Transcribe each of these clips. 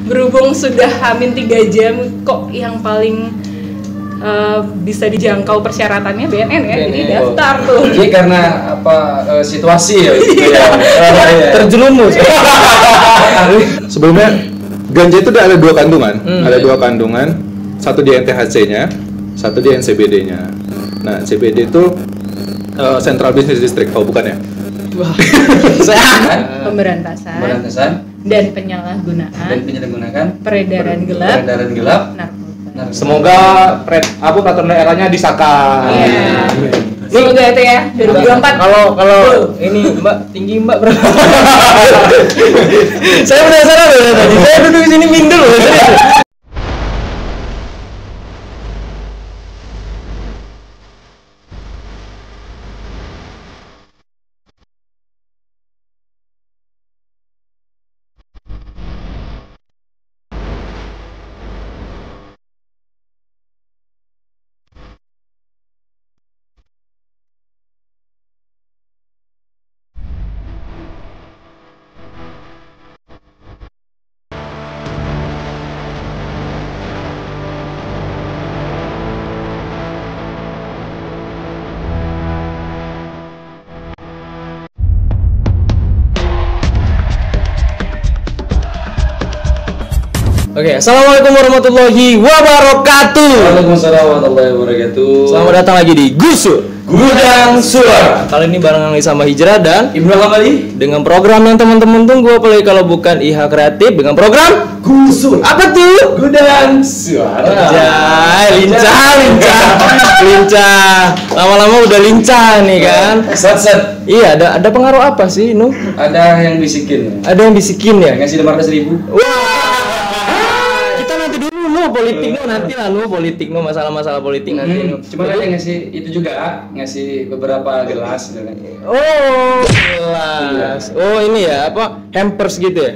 berhubung sudah hamin 3 jam, kok yang paling bisa dijangkau persyaratannya BNN ya, jadi daftar tuh. Ini karena apa situasi ya? Terjerumus. Sebelumnya ganja itu ada 2 kandungan, ada 2 kandungan, satu di NTHC-nya, satu di NCBD-nya. Nah, CBD itu Central Business District, oh bukan ya? Wah. Pemberantasan dan penyalahgunaan peredaran gelap narkoba. Semoga peraturan daerahnya disahkan. Iya. Semoga itu ya 2024. Kalau ini Mbak tinggi Mbak berapa? Saya penasaran loh tadi. Saya duduk di sini minder loh. Oke, assalamualaikum warahmatullahi wabarakatuh. Waalaikumsalam warahmatullahi wabarakatuh. Selamat datang lagi di Gusur Gudang Suara. Kali ini barengan sama Hijrah dan Ibnu Hamali dengan program yang teman-teman tunggu, apalagi kalau bukan IH Kreatif, dengan program Gusur. apa tuh? Gudang Suara. Lincah. Lama-lama udah lincah nih kan? Set. Iya, ada pengaruh apa sih, Nu? Ada yang bisikin. Ada yang bisikin ya? Ngasih 500.000. Kita nanti dulu politik masalah-masalah politik nanti. Cuma ada yang ngasih itu juga, ngasih beberapa gelas. Oh, gelas. Oh, ini ya apa? Hampers gitu ya?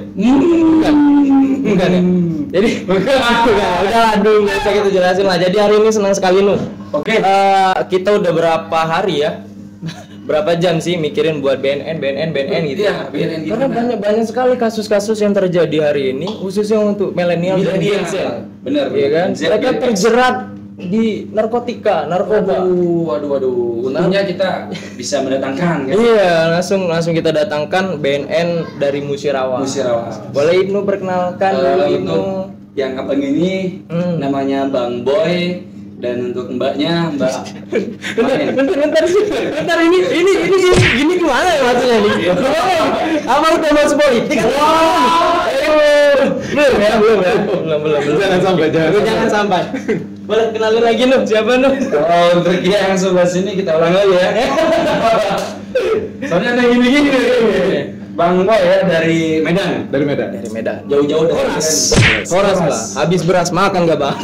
Bukan ya? Jadi udah aduh, nggak usah kita jelasin lah. Jadi hari ini senang sekali Nu. Oke. Kita udah berapa hari ya? Berapa jam sih mikirin buat BNN gitu. Iya, BNN gitu. Karena banyak sekali kasus-kasus yang terjadi hari ini, khususnya untuk milenial dan Gen Z. Benar. Iya kan? Mereka terjerat di narkoba. Waduh. Untungnya kita bisa mendatangkan kan? Iya, langsung kita datangkan BNN dari Musirawa. Boleh Ibnu perkenalkan dulu Ibnu. Yang abang ini namanya Bang Boy. Dan untuk mbaknya Mbak Bentar ini gini gimana ya maksudnya nih? Apa udah masuk politik? Belum. Jangan sampai. Boleh kenalin lagi Nu, siapa Nu? Oh, untuk yang sebelah sini kita ulang lagi ya. Soalnya ada gini. Bang Boy ya dari Medan. Dari Medan. Jauh-jauh dari Horas lah. Habis beras makan gak Bang?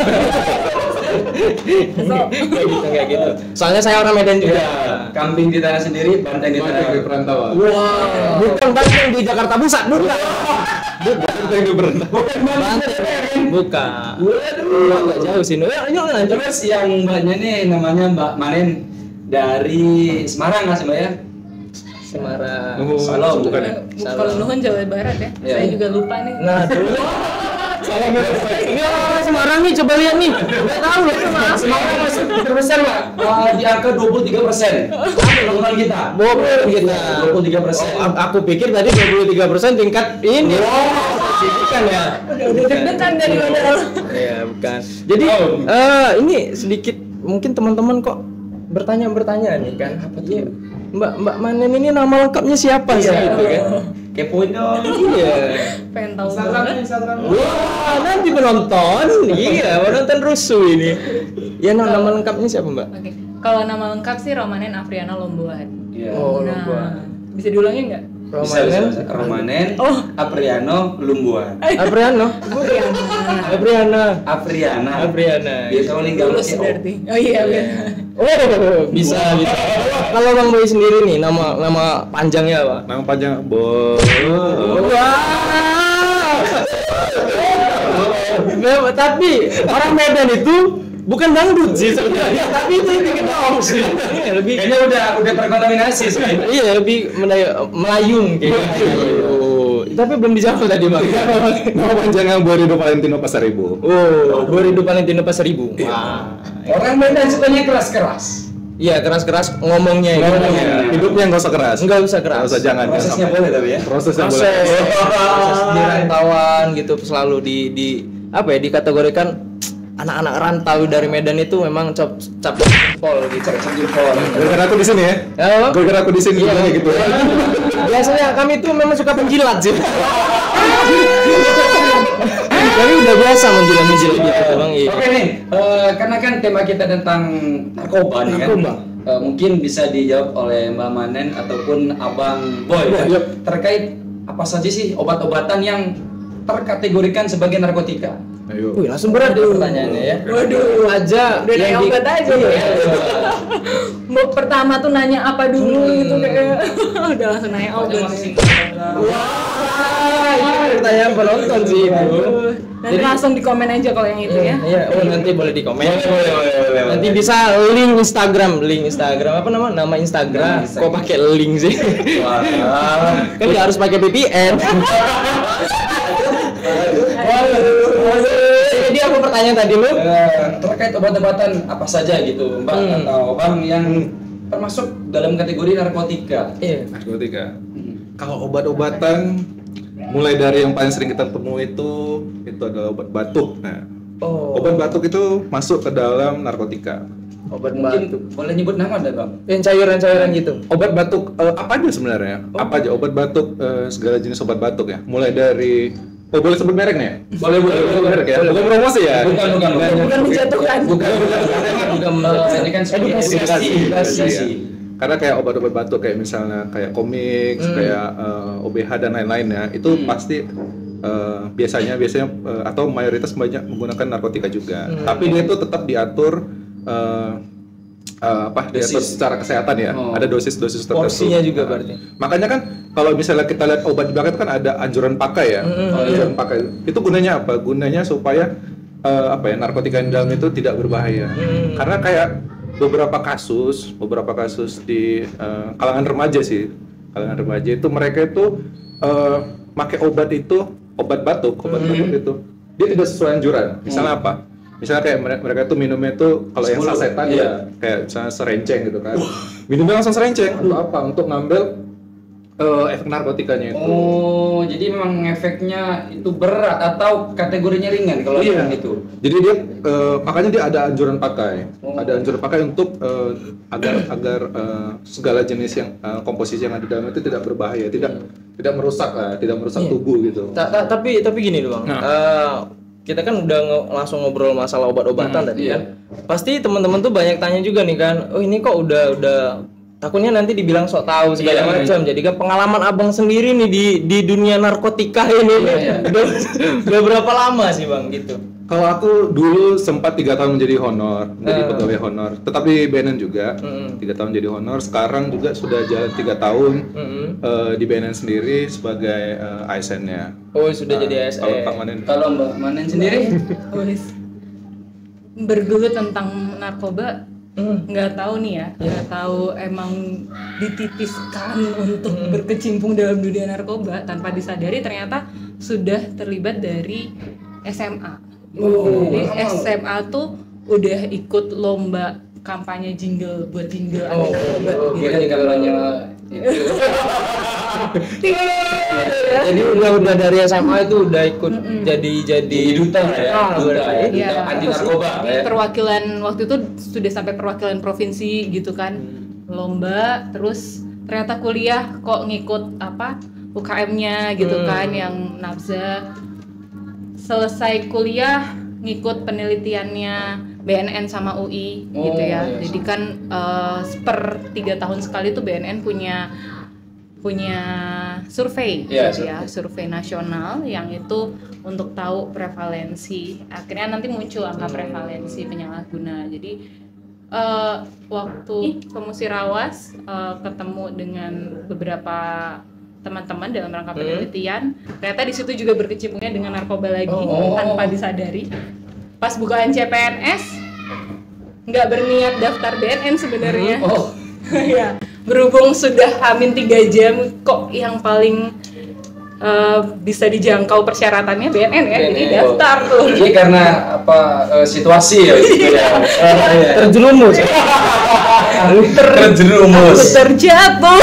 Kayak gitu. Soalnya saya orang Medan juga. Kambing di tanah sendiri, banteng di tanah perantauan. Wah, bukan banteng di Jakarta Pusat, bukan. Banteng di perantauan. Bukan. Agak jauh sih. Lanjut. Terus yang mbaknya nih namanya Mbak Manen dari Semarang nggak sih Mbak ya? Semarang. Salah bukan ya? Kalau Nuhun Jawa Barat ya. Saya juga lupa nih. Nah, dulu. Ini orang Semarang nih, coba lihat nih. Enggak tahu loh Semarang masih 3% Mbak. Di angka 23%. Pembangunan kita. 23%. Aku pikir tadi 23% tingkat ini. Signifikan ya. Udah deg-degan dari mana? Iya, bukan. Jadi ini sedikit mungkin teman-teman kok bertanya nih kan. Apa tuh? Mbak Manen ini nama lengkapnya siapa sih gitu kan? Kepoin dong. Iya. Pengen tahu banget. Wah, nanti penonton. Iya, penonton rusuh ini. Ya, nama lengkapnya siapa, Mbak? Oke. Kalau nama lengkap sih Romanen Afriana Lomboan. Iya. Oh, Nah, Lomboan. bisa diulangi nggak? Bisa. Romanen, Apriano, Lumbuan. Apriana. Biasa paling gampang Lulus sih. berarti. Oh iya benar. Oh, bisa. Kalau Bang Boy sendiri nih, nama panjangnya apa? Nama panjang Bo. Wah. Tapi orang Medan itu bukan dangdut sih sebenarnya, tapi itu dikenal sih. Lebih Kayaknya udah terkontaminasi sebenarnya. iya, lebih melayung kayak gitu. tapi belum dijawab tadi bang. Nama panjangnya Guerido Valentino Pasaribu. Oh, Guerido Valentino Pasaribu. Wah. Orang Medan sukanya keras-keras. Iya, keras-keras ngomongnya. Hidupnya nggak usah keras. Nggak usah keras. Nggak usah, jangan. Prosesnya sampai. boleh tapi ya. Prosesnya boleh. Proses di rantauan gitu selalu di apa ya, dikategorikan anak-anak rantau dari Medan itu memang cap jempol gitu. Gara-gara aku di sini ya. Ya, Gara-gara aku di sini bilangnya gitu. biasanya kami itu memang suka penjilat sih. Kami udah biasa menjilat-menjilat gitu bang. Iya. Oke nih, karena kan tema kita tentang narkoba nih kan. Mungkin bisa dijawab oleh Mbak Manen ataupun Abang Boy kan? Terkait apa saja sih obat-obatan yang terkategorikan sebagai narkotika? Ayo. Wih, langsung berat pertanyaannya ya. Waduh, Aja udah nanya obat aja ya. Mau pertama tuh nanya apa dulu gitu kayak udah langsung nanya obat. Wah, ini pertanyaan penonton sih itu. Nanti langsung di komen aja kalau yang itu ya. Iya, oh nanti boleh di komen. Nanti bisa link Instagram apa nama Instagram. Kok pakai link sih? Wah, Kan nggak harus pakai VPN. Jadi apa pertanyaan tadi lu? terkait obat-obatan apa saja gitu, Mbak atau Bang yang termasuk dalam kategori narkotika? Iya. Narkotika. Kalau obat-obatan, mulai dari yang paling sering kita temui itu adalah obat batuk. Nah, obat batuk itu masuk ke dalam narkotika. Obat Mungkin batuk. boleh nyebut nama ada Bang? Yang cairan-cairan gitu. Obat batuk apa aja sebenarnya? Apa aja obat batuk, segala jenis obat batuk ya. Mulai dari boleh sebut merek nih ya? Boleh merek ya. Bukan promosi ya? Bukan Menjatuhkan. bukan ini kan edukasi. Karena kayak obat-obat batuk kayak misalnya kayak komik, kayak OBH dan lain-lainnya itu pasti biasanya atau mayoritas banyak menggunakan narkotika juga. Tapi dia itu tetap diatur diatur secara kesehatan ya. Ada dosis-dosis tertentu. Porsinya juga berarti. Makanya kan kalau misalnya kita lihat obat di belakang itu kan ada anjuran pakai ya. Anjuran pakai. Itu gunanya apa? Gunanya supaya narkotika yang di dalam itu tidak berbahaya. Karena kayak beberapa kasus di kalangan remaja itu mereka itu pakai obat batuk itu dia tidak sesuai anjuran. Misalnya apa? Misalnya kayak mereka tuh minumnya tuh kalau yang sasetan ya kayak misalnya serenceng gitu kan. Minumnya langsung serenceng untuk apa? Untuk ngambil efek narkotikanya itu. Oh, jadi memang efeknya itu berat atau kategorinya ringan kalau yang itu. Jadi dia makanya dia ada anjuran pakai. Ada anjuran pakai untuk agar segala jenis yang komposisi yang ada di dalam itu tidak berbahaya, tidak merusak tubuh gitu. Tapi gini doang. Kita kan udah langsung ngobrol masalah obat-obatan tadi kan. Pasti teman-teman tuh banyak tanya juga nih kan. Oh, ini kok udah takutnya nanti dibilang sok tahu segala macam. Jadi kan pengalaman abang sendiri nih di dunia narkotika ini udah berapa lama sih bang gitu? Kalau aku dulu sempat 3 tahun menjadi honor, menjadi pegawai honor. Tetap di BNN juga, 3 tahun jadi honor. Sekarang juga sudah jalan 3 tahun di BNN sendiri sebagai ASN-nya. Oh sudah jadi ASN. Kalau Kak Manen, Kalau Mbak Manen sendiri? Bergelut tentang narkoba nggak tahu nih ya, nggak tahu emang ditipiskan untuk berkecimpung dalam dunia narkoba tanpa disadari ternyata sudah terlibat dari SMA. Jadi SMA tuh udah ikut lomba kampanye jingle buat jingle anti narkoba. Jadi kampanye Jadi udah dari SMA itu udah ikut jadi duta ya, duta anti narkoba. Jadi perwakilan waktu itu sudah sampai perwakilan provinsi gitu kan, lomba. Terus ternyata kuliah kok ngikut UKM-nya gitu kan, yang nafza. Selesai kuliah ngikut penelitiannya BNN sama UI gitu ya. Jadi kan per 3 tahun sekali tuh BNN punya survei gitu ya, survei nasional yang itu untuk tahu prevalensi. Akhirnya nanti muncul angka prevalensi penyalahguna. Jadi waktu ke Musirawas ketemu dengan beberapa teman-teman dalam rangka penelitian, ternyata di situ juga berkecimpungnya dengan narkoba lagi tanpa disadari. Pas bukaan CPNS nggak berniat daftar BNN sebenarnya. Ya, berhubung sudah H-3 jam kok yang paling bisa dijangkau persyaratannya BNN ya, jadi daftar tuh. Jadi karena situasi ya. Terjerumus. Terjerumus. Terjatuh.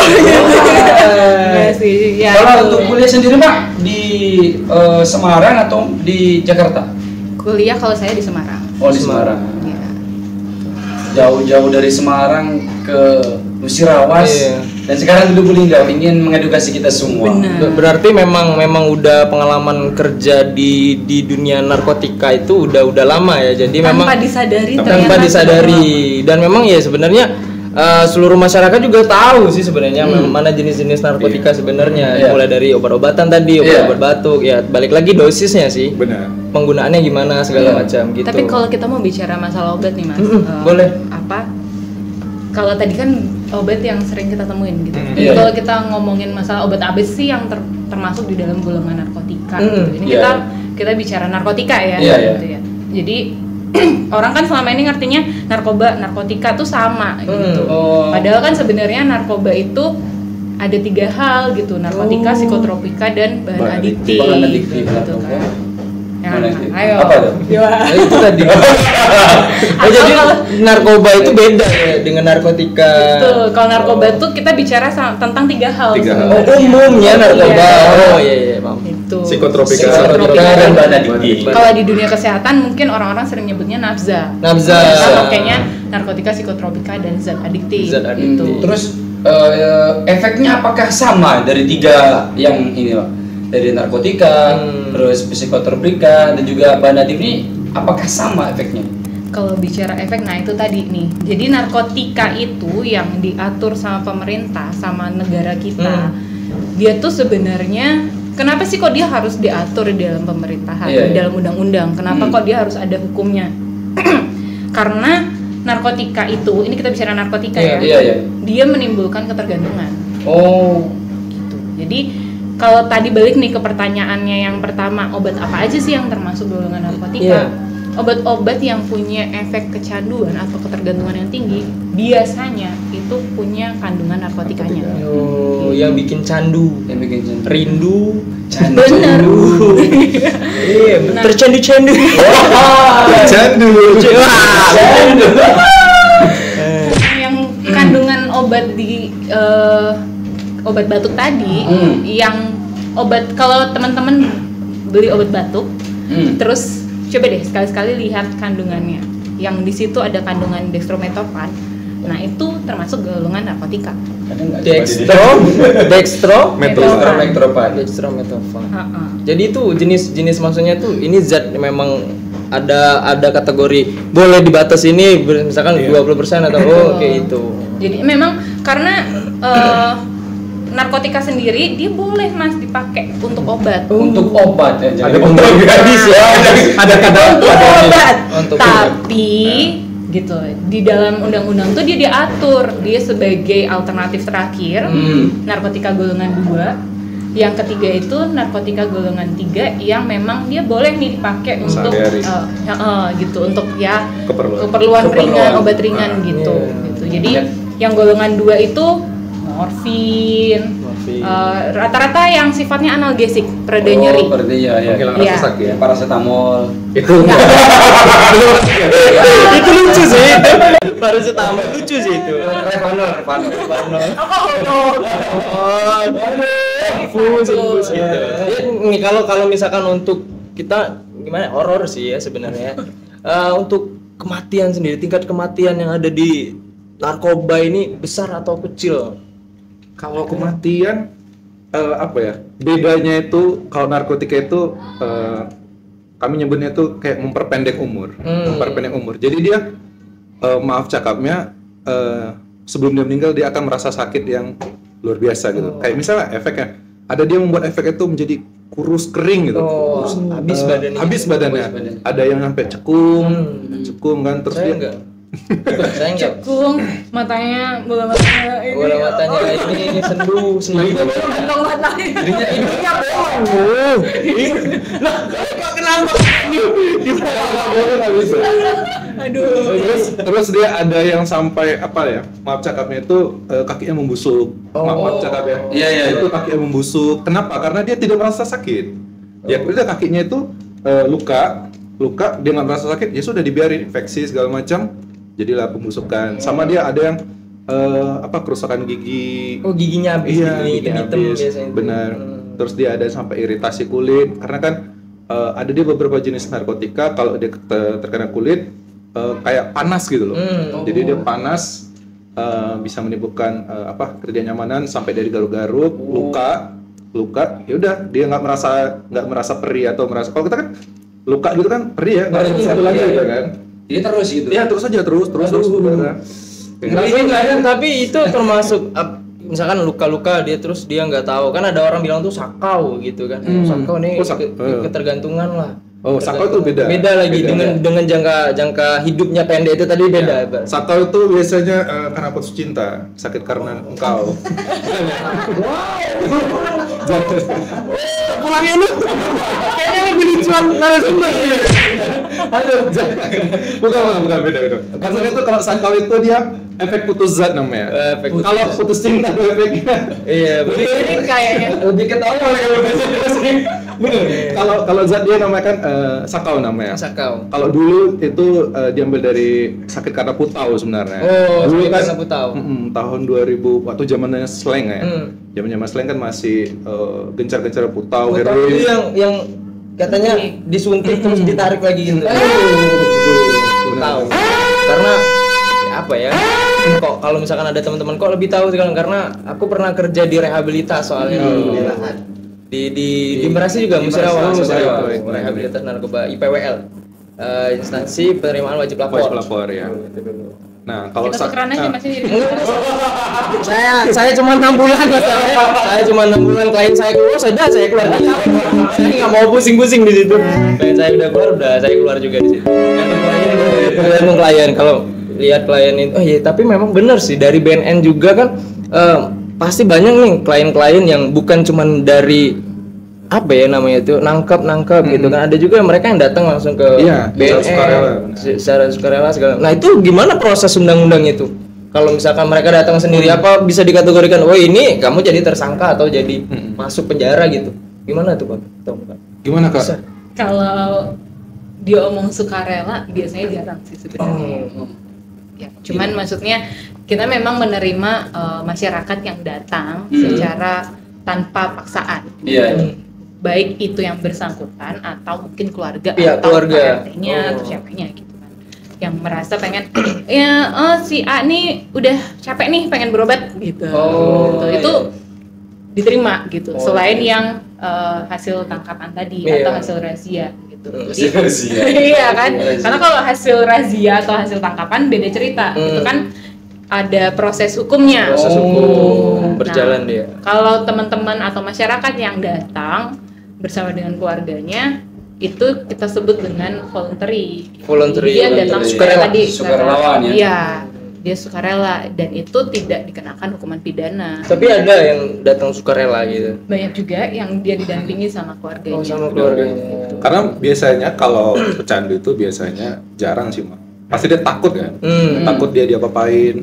Ya sih. Ya. Kalau untuk kuliah sendiri Pak di Semarang atau di Jakarta? Kuliah kalau saya di Semarang. Oh di Semarang. Ya. Jauh-jauh dari Semarang ke Musirawas. Iya. Dan sekarang dulu Lingga ingin mengedukasi kita semua. Benar. Berarti memang udah pengalaman kerja di dunia narkotika itu udah lama ya. Jadi Tanpa memang disadari tanpa ternyata disadari dan memang ya sebenarnya seluruh masyarakat juga tahu sih sebenarnya mana jenis-jenis narkotika sebenarnya. Iya. Mulai dari obat-obatan tadi, obat batuk ya, balik lagi dosisnya sih. Benar. Penggunaannya gimana segala macam gitu. Tapi kalau kita mau bicara masalah obat nih Mas, boleh. Kalau tadi kan obat yang sering kita temuin gitu. Iya. Kalau kita ngomongin masalah obat apa sih yang termasuk di dalam golongan narkotika gitu. Ini Iya. kita bicara narkotika ya Iya, gitu ya. Jadi orang kan selama ini ngertinya narkotika tuh sama gitu. Padahal kan sebenarnya narkoba itu ada 3 hal gitu, narkotika, psikotropika dan bahan adiktif. Bahan adiktif gitu kan. Bahan adiktif. Ayo. Apa tuh? Itu tadi. Jadi narkoba itu beda ya dengan narkotika. Betul. Kalau narkoba tuh kita bicara tentang 3 hal. 3 hal. sebenarnya. Umumnya narkoba. Iya. Oh iya paham. Itu. Psikotropika dan bahan adiktif. Kalau di dunia kesehatan mungkin orang-orang sering nyebutnya nafza. Nafza. Makanya narkotika, psikotropika dan zat adiktif. Zat adiktif. Gitu. Terus efeknya apakah sama dari 3 yang ini Pak? Dari narkotika, terus psikotropika dan juga bahan adiktif ini apakah sama efeknya? Kalau bicara efek, nah itu tadi nih. Jadi narkotika itu yang diatur sama pemerintah, sama negara kita. Dia tuh sebenarnya kenapa sih kok dia harus diatur di dalam pemerintahan, di dalam undang-undang? Kenapa kok dia harus ada hukumnya? Karena narkotika itu, ini kita bicara narkotika ya. Dia menimbulkan ketergantungan. Oh, Gitu. Jadi kalau tadi balik nih ke pertanyaannya yang pertama, obat apa aja sih yang termasuk golongan narkotika? Obat-obat yang punya efek kecanduan atau ketergantungan yang tinggi biasanya itu punya kandungan narkotikanya. Oh, yang bikin candu, yang bikin candu. rindu, Bener. iya, tercandu-candu. Candu. Yang kandungan obat di obat batuk tadi, yang obat kalau teman-teman beli obat batuk, terus coba deh sekali-sekali lihat kandungannya. Yang di situ ada kandungan dextromethorphan. Nah, itu termasuk golongan narkotika. Dextromethorphan. Jadi itu jenis maksudnya tuh ini zat memang ada kategori boleh dibatasi ini misalkan 20% atau kayak itu. Jadi memang karena narkotika sendiri dia boleh Mas dipakai untuk obat. Untuk obat ya. Ada pembagian gadis ya. Ada kata Untuk obat. Untuk Tapi gitu di dalam undang-undang tuh dia diatur dia sebagai alternatif terakhir narkotika golongan 2. Yang ketiga itu narkotika golongan 3 yang memang dia boleh nih dipakai untuk gitu untuk ya keperluan ringan, obat ringan gitu. Jadi yang golongan 2 itu morfin, rata-rata yang sifatnya analgesik, pereda nyeri. Menghilangkan rasa sakit. Paracetamol. Itu lucu sih. Paracetamol lucu sih itu. Revanol. Infus gitu. Ini kalau misalkan untuk kita gimana horor sih ya sebenarnya. Untuk kematian sendiri, tingkat kematian yang ada di narkoba ini besar atau kecil? Kalau kematian apa ya? Bedanya itu kalau narkotika itu kami nyebutnya itu kayak memperpendek umur. Jadi dia maaf cakapnya sebelum dia meninggal dia akan merasa sakit yang luar biasa gitu. Kayak misalnya efeknya ada dia membuat efek itu menjadi kurus kering gitu. Habis badannya. Ada yang sampai cekung kan terus Saya dia enggak. Saya enggak. Cekung, matanya bola matanya ini. Bola matanya ini sendu. Bola matanya. Lah, kok kenapa? nggak bisa. Aduh. Terus dia ada yang sampai apa ya? Maaf cakapnya itu kakinya membusuk. Maaf cakap ya. Iya. Itu kakinya membusuk. Kenapa? Karena dia tidak merasa sakit. Ya udah kakinya itu luka, dia nggak merasa sakit, ya sudah dibiarin infeksi segala macam, jadilah pembusukan. Sama dia ada yang kerusakan gigi. Oh, giginya habis, Iya, giginya hitam habis. biasanya. Benar. Terus dia ada sampai iritasi kulit, karena kan ada dia beberapa jenis narkotika kalau dia terkena kulit kayak panas gitu loh. Jadi dia panas bisa menimbulkan ketidaknyamanan sampai dari garuk-garuk, luka, ya udah dia nggak merasa perih atau merasa, kalau kita kan luka gitu kan perih ya, nggak ada satu lagi gitu kan. Dia terus gitu. Iya terus aja terus. Tapi itu termasuk misalkan luka-luka dia nggak tahu, kan ada orang bilang tuh sakau gitu kan. Sakau nih ketergantungan lah. Oh, sakau itu beda. Beda lagi dengan jangka hidupnya pendek itu tadi beda. Ya. Sakau itu biasanya karena putus cinta, sakit karena engkau. Pulangnya lu. Kayaknya lebih lucuan narasumber. Aduh, bukan beda. Karena itu kalau sakau itu dia efek putus zat namanya. Kalau putus cinta itu efeknya. Iya, Ini kayaknya Lebih ketawa kalau Kalau zat dia namanya kan sakau namanya. sakau. Kalau dulu itu diambil dari sakit karena putau sebenarnya. Oh, dulu sakit kan karena putau. Tahun 2000 waktu zamannya slang ya. Zaman slang kan masih gencar-gencar putau, Putau itu heroin. yang katanya disuntik terus ditarik lagi gitu. Tahu. Karena apa ya? Kok kalau misalkan ada teman-teman kok lebih tahu sekarang, karena aku pernah kerja di rehabilitas soalnya di Merasi juga Musirawa, rehabilitas narkoba IPWL, instansi penerimaan wajib lapor ya. Nah, kalau kita tukeran aja masih saya cuma 6 bulan saya cuma 6 bulan, klien saya keluar saya keluar. Saya nggak mau pusing-pusing di situ. Klien saya udah keluar, saya keluar juga di situ. Tergantung klien. Kalau lihat klien itu, oh iya, tapi memang benar sih dari BNN juga kan pasti banyak nih klien-klien yang bukan cuman dari apa ya namanya itu nangkap gitu kan, ada juga mereka yang datang langsung ke BNN secara sukarela segala. Nah itu gimana proses undang-undang itu? Kalau misalkan mereka datang sendiri, apa bisa dikategorikan, oh ini kamu jadi tersangka atau jadi masuk penjara gitu? Gimana tuh Pak? Gimana Kak? kalau dia omong sukarela biasanya jarang sih sebenarnya. Ya, cuman maksudnya kita memang menerima masyarakat yang datang secara tanpa paksaan. Iya. Baik itu yang bersangkutan atau mungkin keluarga atau RT-nya atau siapanya gitu kan. Yang merasa pengen si A nih udah capek nih pengen berobat gitu. Itu diterima gitu. Selain yang hasil tangkapan tadi atau hasil razia gitu. Iya kan? Karena kalau hasil razia atau hasil tangkapan beda cerita. Itu kan ada proses hukumnya. Proses hukum berjalan dia. Kalau teman-teman atau masyarakat yang datang bersama dengan keluarganya itu kita sebut dengan voluntary. Dia datang sukarelawan ya. Iya, dia sukarela dan itu tidak dikenakan hukuman pidana. Tapi ada yang datang sukarela gitu. Banyak juga yang dia didampingi sama keluarganya. Sama keluarganya. Karena biasanya kalau pecandu itu biasanya jarang sih, Mak. Pasti dia takut kan, takut dia diapa-apain.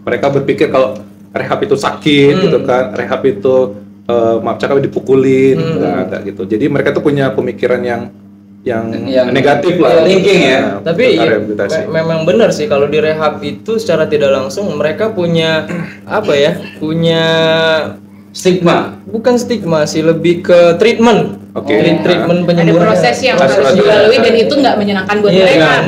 Mereka berpikir kalau rehab itu sakit gitu kan, rehab itu maaf cakap dipukulin, nggak ada gitu. Jadi mereka tuh punya pemikiran yang negatif lah, thinking ya. Tapi memang benar sih kalau di rehab itu secara tidak langsung mereka punya apa ya, punya stigma. Bukan stigma sih, lebih ke treatment. Treatment penyembuhan. Ada proses yang harus dilalui dan itu nggak menyenangkan buat mereka.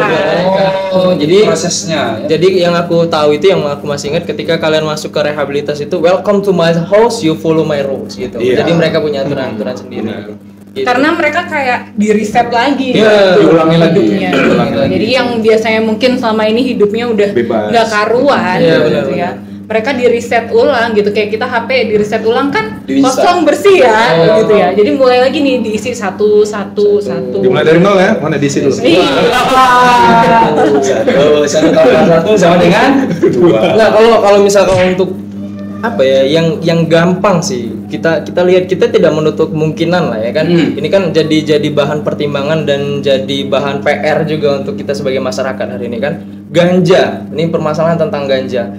Jadi prosesnya. Jadi yang aku tahu itu, yang aku masih ingat ketika kalian masuk ke rehabilitas itu, welcome to my house, you follow my rules gitu. Jadi mereka punya aturan-aturan sendiri. Gitu. Karena mereka kayak di reset lagi diulangi lagi hidupnya. Jadi yang biasanya mungkin selama ini hidupnya udah nggak karuan gitu ya. Mereka di reset ulang gitu, kayak kita HP di reset ulang kan kosong bersih ya gitu ya. Jadi mulai lagi nih diisi satu. Dimulai dari nol ya, mana diisi dulu? Satu sama dengan 2. Nah kalau misalkan untuk apa ya yang gampang sih kita lihat, kita tidak menutup kemungkinan lah ya kan. Ini kan jadi bahan pertimbangan dan jadi bahan PR juga untuk kita sebagai masyarakat hari ini kan. Ganja, ini permasalahan tentang ganja.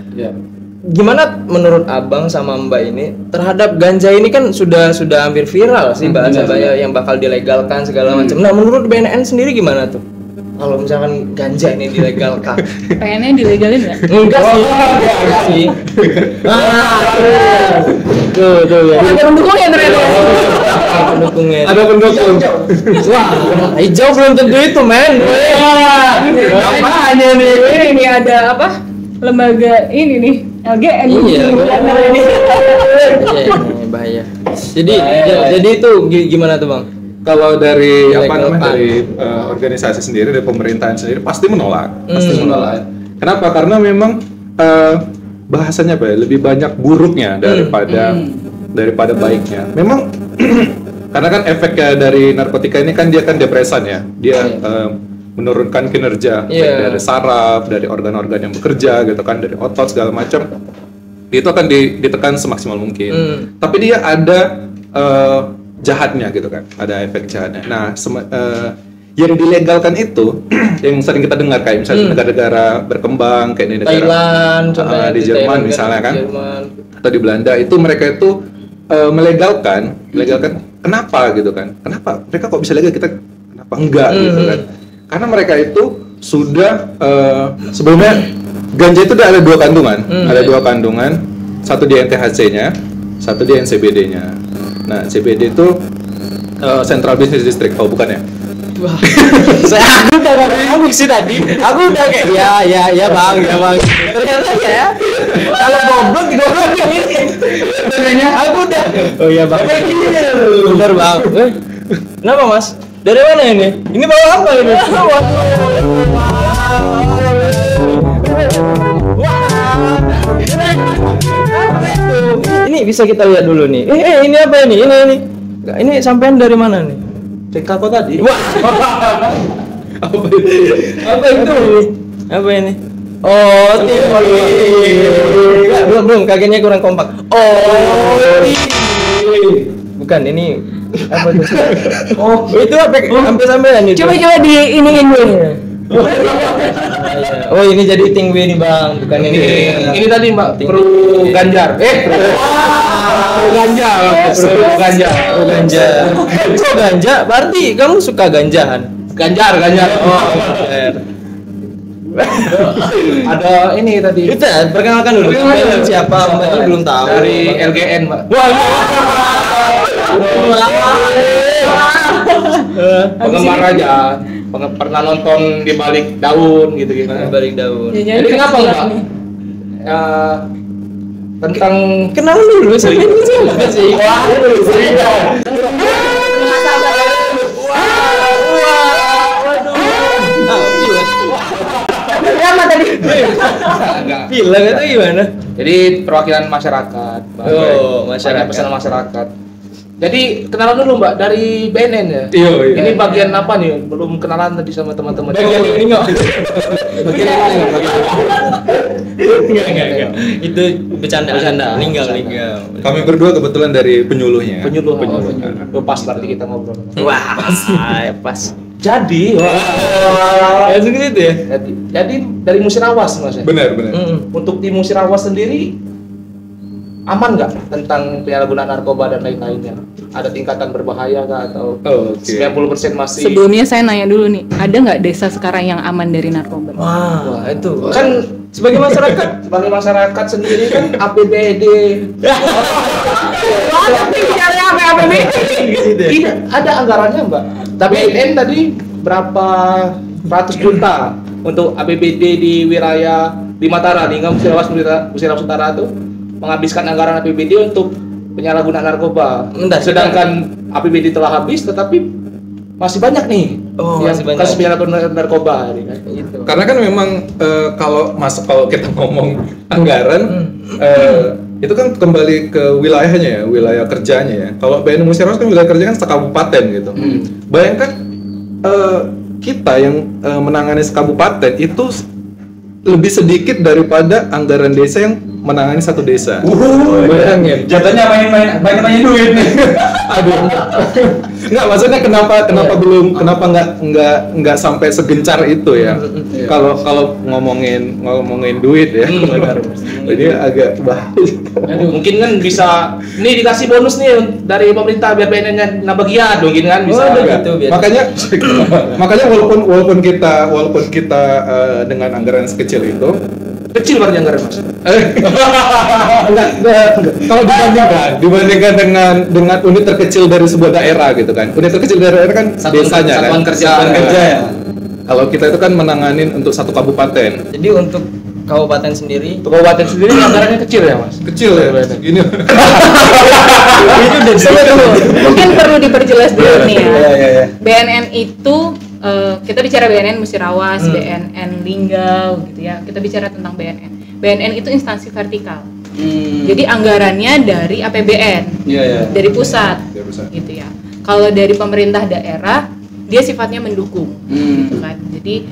Gimana menurut abang sama mbak ini terhadap ganja ini kan sudah hampir viral sih bahasa yang bakal dilegalkan segala macam. Nah menurut BNN sendiri gimana tuh? Kalau misalkan ganja ini dilegalkan, pengennya dilegalin nggak? Enggak sih. Tuh ya. Ada pendukungnya ternyata. Ada pendukung. Wah, hijau belum tentu itu, men. Apanya nih? Ini ada apa? Lembaga ini nih, LGN. Iya, ini bahaya. Jadi itu gimana tuh, Bang? Kalau dari organisasi sendiri, dari pemerintahan sendiri pasti menolak. Kenapa? Karena memang bahasanya lebih banyak buruknya daripada baiknya. Memang karena kan efeknya dari narkotika ini kan dia kan depresan ya. Dia menurunkan kinerja baik dari saraf, dari organ-organ yang bekerja gitu kan, dari otot segala macam. Itu akan ditekan semaksimal mungkin. Tapi dia ada jahatnya gitu kan, ada efek jahatnya. Nah, yang dilegalkan itu yang sering kita dengar kayak misalnya negara-negara berkembang kayak di negara Thailand, di Jerman misalnya kan, atau di Belanda itu mereka itu melegalkan. Kenapa gitu kan? Kenapa mereka kok bisa legal, kita kenapa enggak gitu kan? Karena mereka itu sudah sebelumnya ganja itu ada dua kandungan, satu di NTHC-nya, satu di NCBD-nya. Nah, CBD itu Central Business District, bukan ya? Wah, aku udah ngomong sih tadi. Aku udah kayak ya bang. Ternyata ya. Kalau goblok ini. Sebenarnya aku udah. Oh iya bang. Bener bang. Kenapa mas? Dari mana ini? Ini bawa apa ini? Ini bisa kita lihat dulu nih. Ini apa ini? Ini sampean dari mana nih? TK kok tadi? Wah. Apa ini? Oh, belum kakinya kurang kompak. Bukan ini apa itu? Itu apa? Hampir sampean itu. Coba di iniin gue. Oh, ini jadi tingwe nih bang, bukan ini. Ini tadi Mbak Pro Ganjar. Pro Ganja. Berarti kamu suka ganjahan? Ganjar. Oh, Ada ini tadi. Itu perkenalkan dulu. Siapa? Mbak belum tahu. Dari LGN, Mbak. Penggemar aja. Pernah nonton di balik daun gitu. Balik daun. Jadi kenapa Mbak? Tentang kenal dulu sampai ini siapa sih? Apa tadi? Bilang itu gimana? Jadi perwakilan masyarakat. Masyarakat. Pesan masyarakat. Jadi kenalan dulu Mbak dari BNN ya. Iya. Ini bagian apa nih? Belum kenalan tadi sama teman-teman. Bagian ini enggak. Bagian apa? Enggak. Itu bercanda. Meninggal. Kami berdua kebetulan dari penyuluhnya. Penyuluh. Pas berarti kita ngobrol. Wah, pas. Jadi, Langsung gitu ya. Jadi dari Musirawas Mas ya. Benar. Untuk di Musirawas sendiri aman nggak tentang penyalahgunaan narkoba dan lain-lainnya? Ada tingkatan berbahaya nggak atau 90% masih? Sebelumnya saya nanya dulu nih, ada nggak desa sekarang yang aman dari narkoba? Wah, itu Kan sebagai masyarakat sendiri kan APBD. Tapi bicara apa APBD? Tidak ada anggarannya Mbak. Tapi BNN tadi berapa ratus juta untuk APBD di wilayah di Mataram, di Musirawas Utara tuh menghabiskan anggaran APBD untuk penyalahgunaan narkoba. Sedangkan APBD telah habis, tetapi masih banyak nih kasus penyalahgunaan narkoba. Gitu. Karena kan memang kalau kita ngomong anggaran itu kan kembali ke wilayahnya ya, wilayah kerjanya ya. Kalau BNN Musirawas kan wilayah kerja kan sekabupaten gitu. Bayangkan kita yang menangani sekabupaten itu lebih sedikit daripada anggaran desa yang menangani satu desa. Bayangin. Jatuhnya main duit nih. Aduh, enggak maksudnya kenapa kenapa nggak sampai segencar itu ya? Kalau ngomongin duit ya, jadi agak bahaya. Mungkin kan bisa ini dikasih bonus nih dari pemerintah biar BNN-nya nambah giat mungkin kan bisa gitu. Makanya walaupun kita dengan anggaran sekecil itu kecil berarti anggaran Mas. Enggak. Kalau dibandingkan dengan unit terkecil dari sebuah daerah gitu kan. Unit terkecil dari daerah kan desanya kan. Satuan kerja ya. Kalau kita itu kan menanganin untuk satu kabupaten. Jadi untuk kabupaten sendiri anggarannya kecil ya Mas? Kecil ya. Ini. Mungkin perlu diperjelas dulu nih ya. BNN itu kita bicara BNN Musirawas, BNN Linggau gitu ya. Kita bicara tentang BNN. BNN itu instansi vertikal. Jadi anggarannya dari APBN, dari pusat, gitu ya. Kalau dari pemerintah daerah, dia sifatnya mendukung, gitu kan. Jadi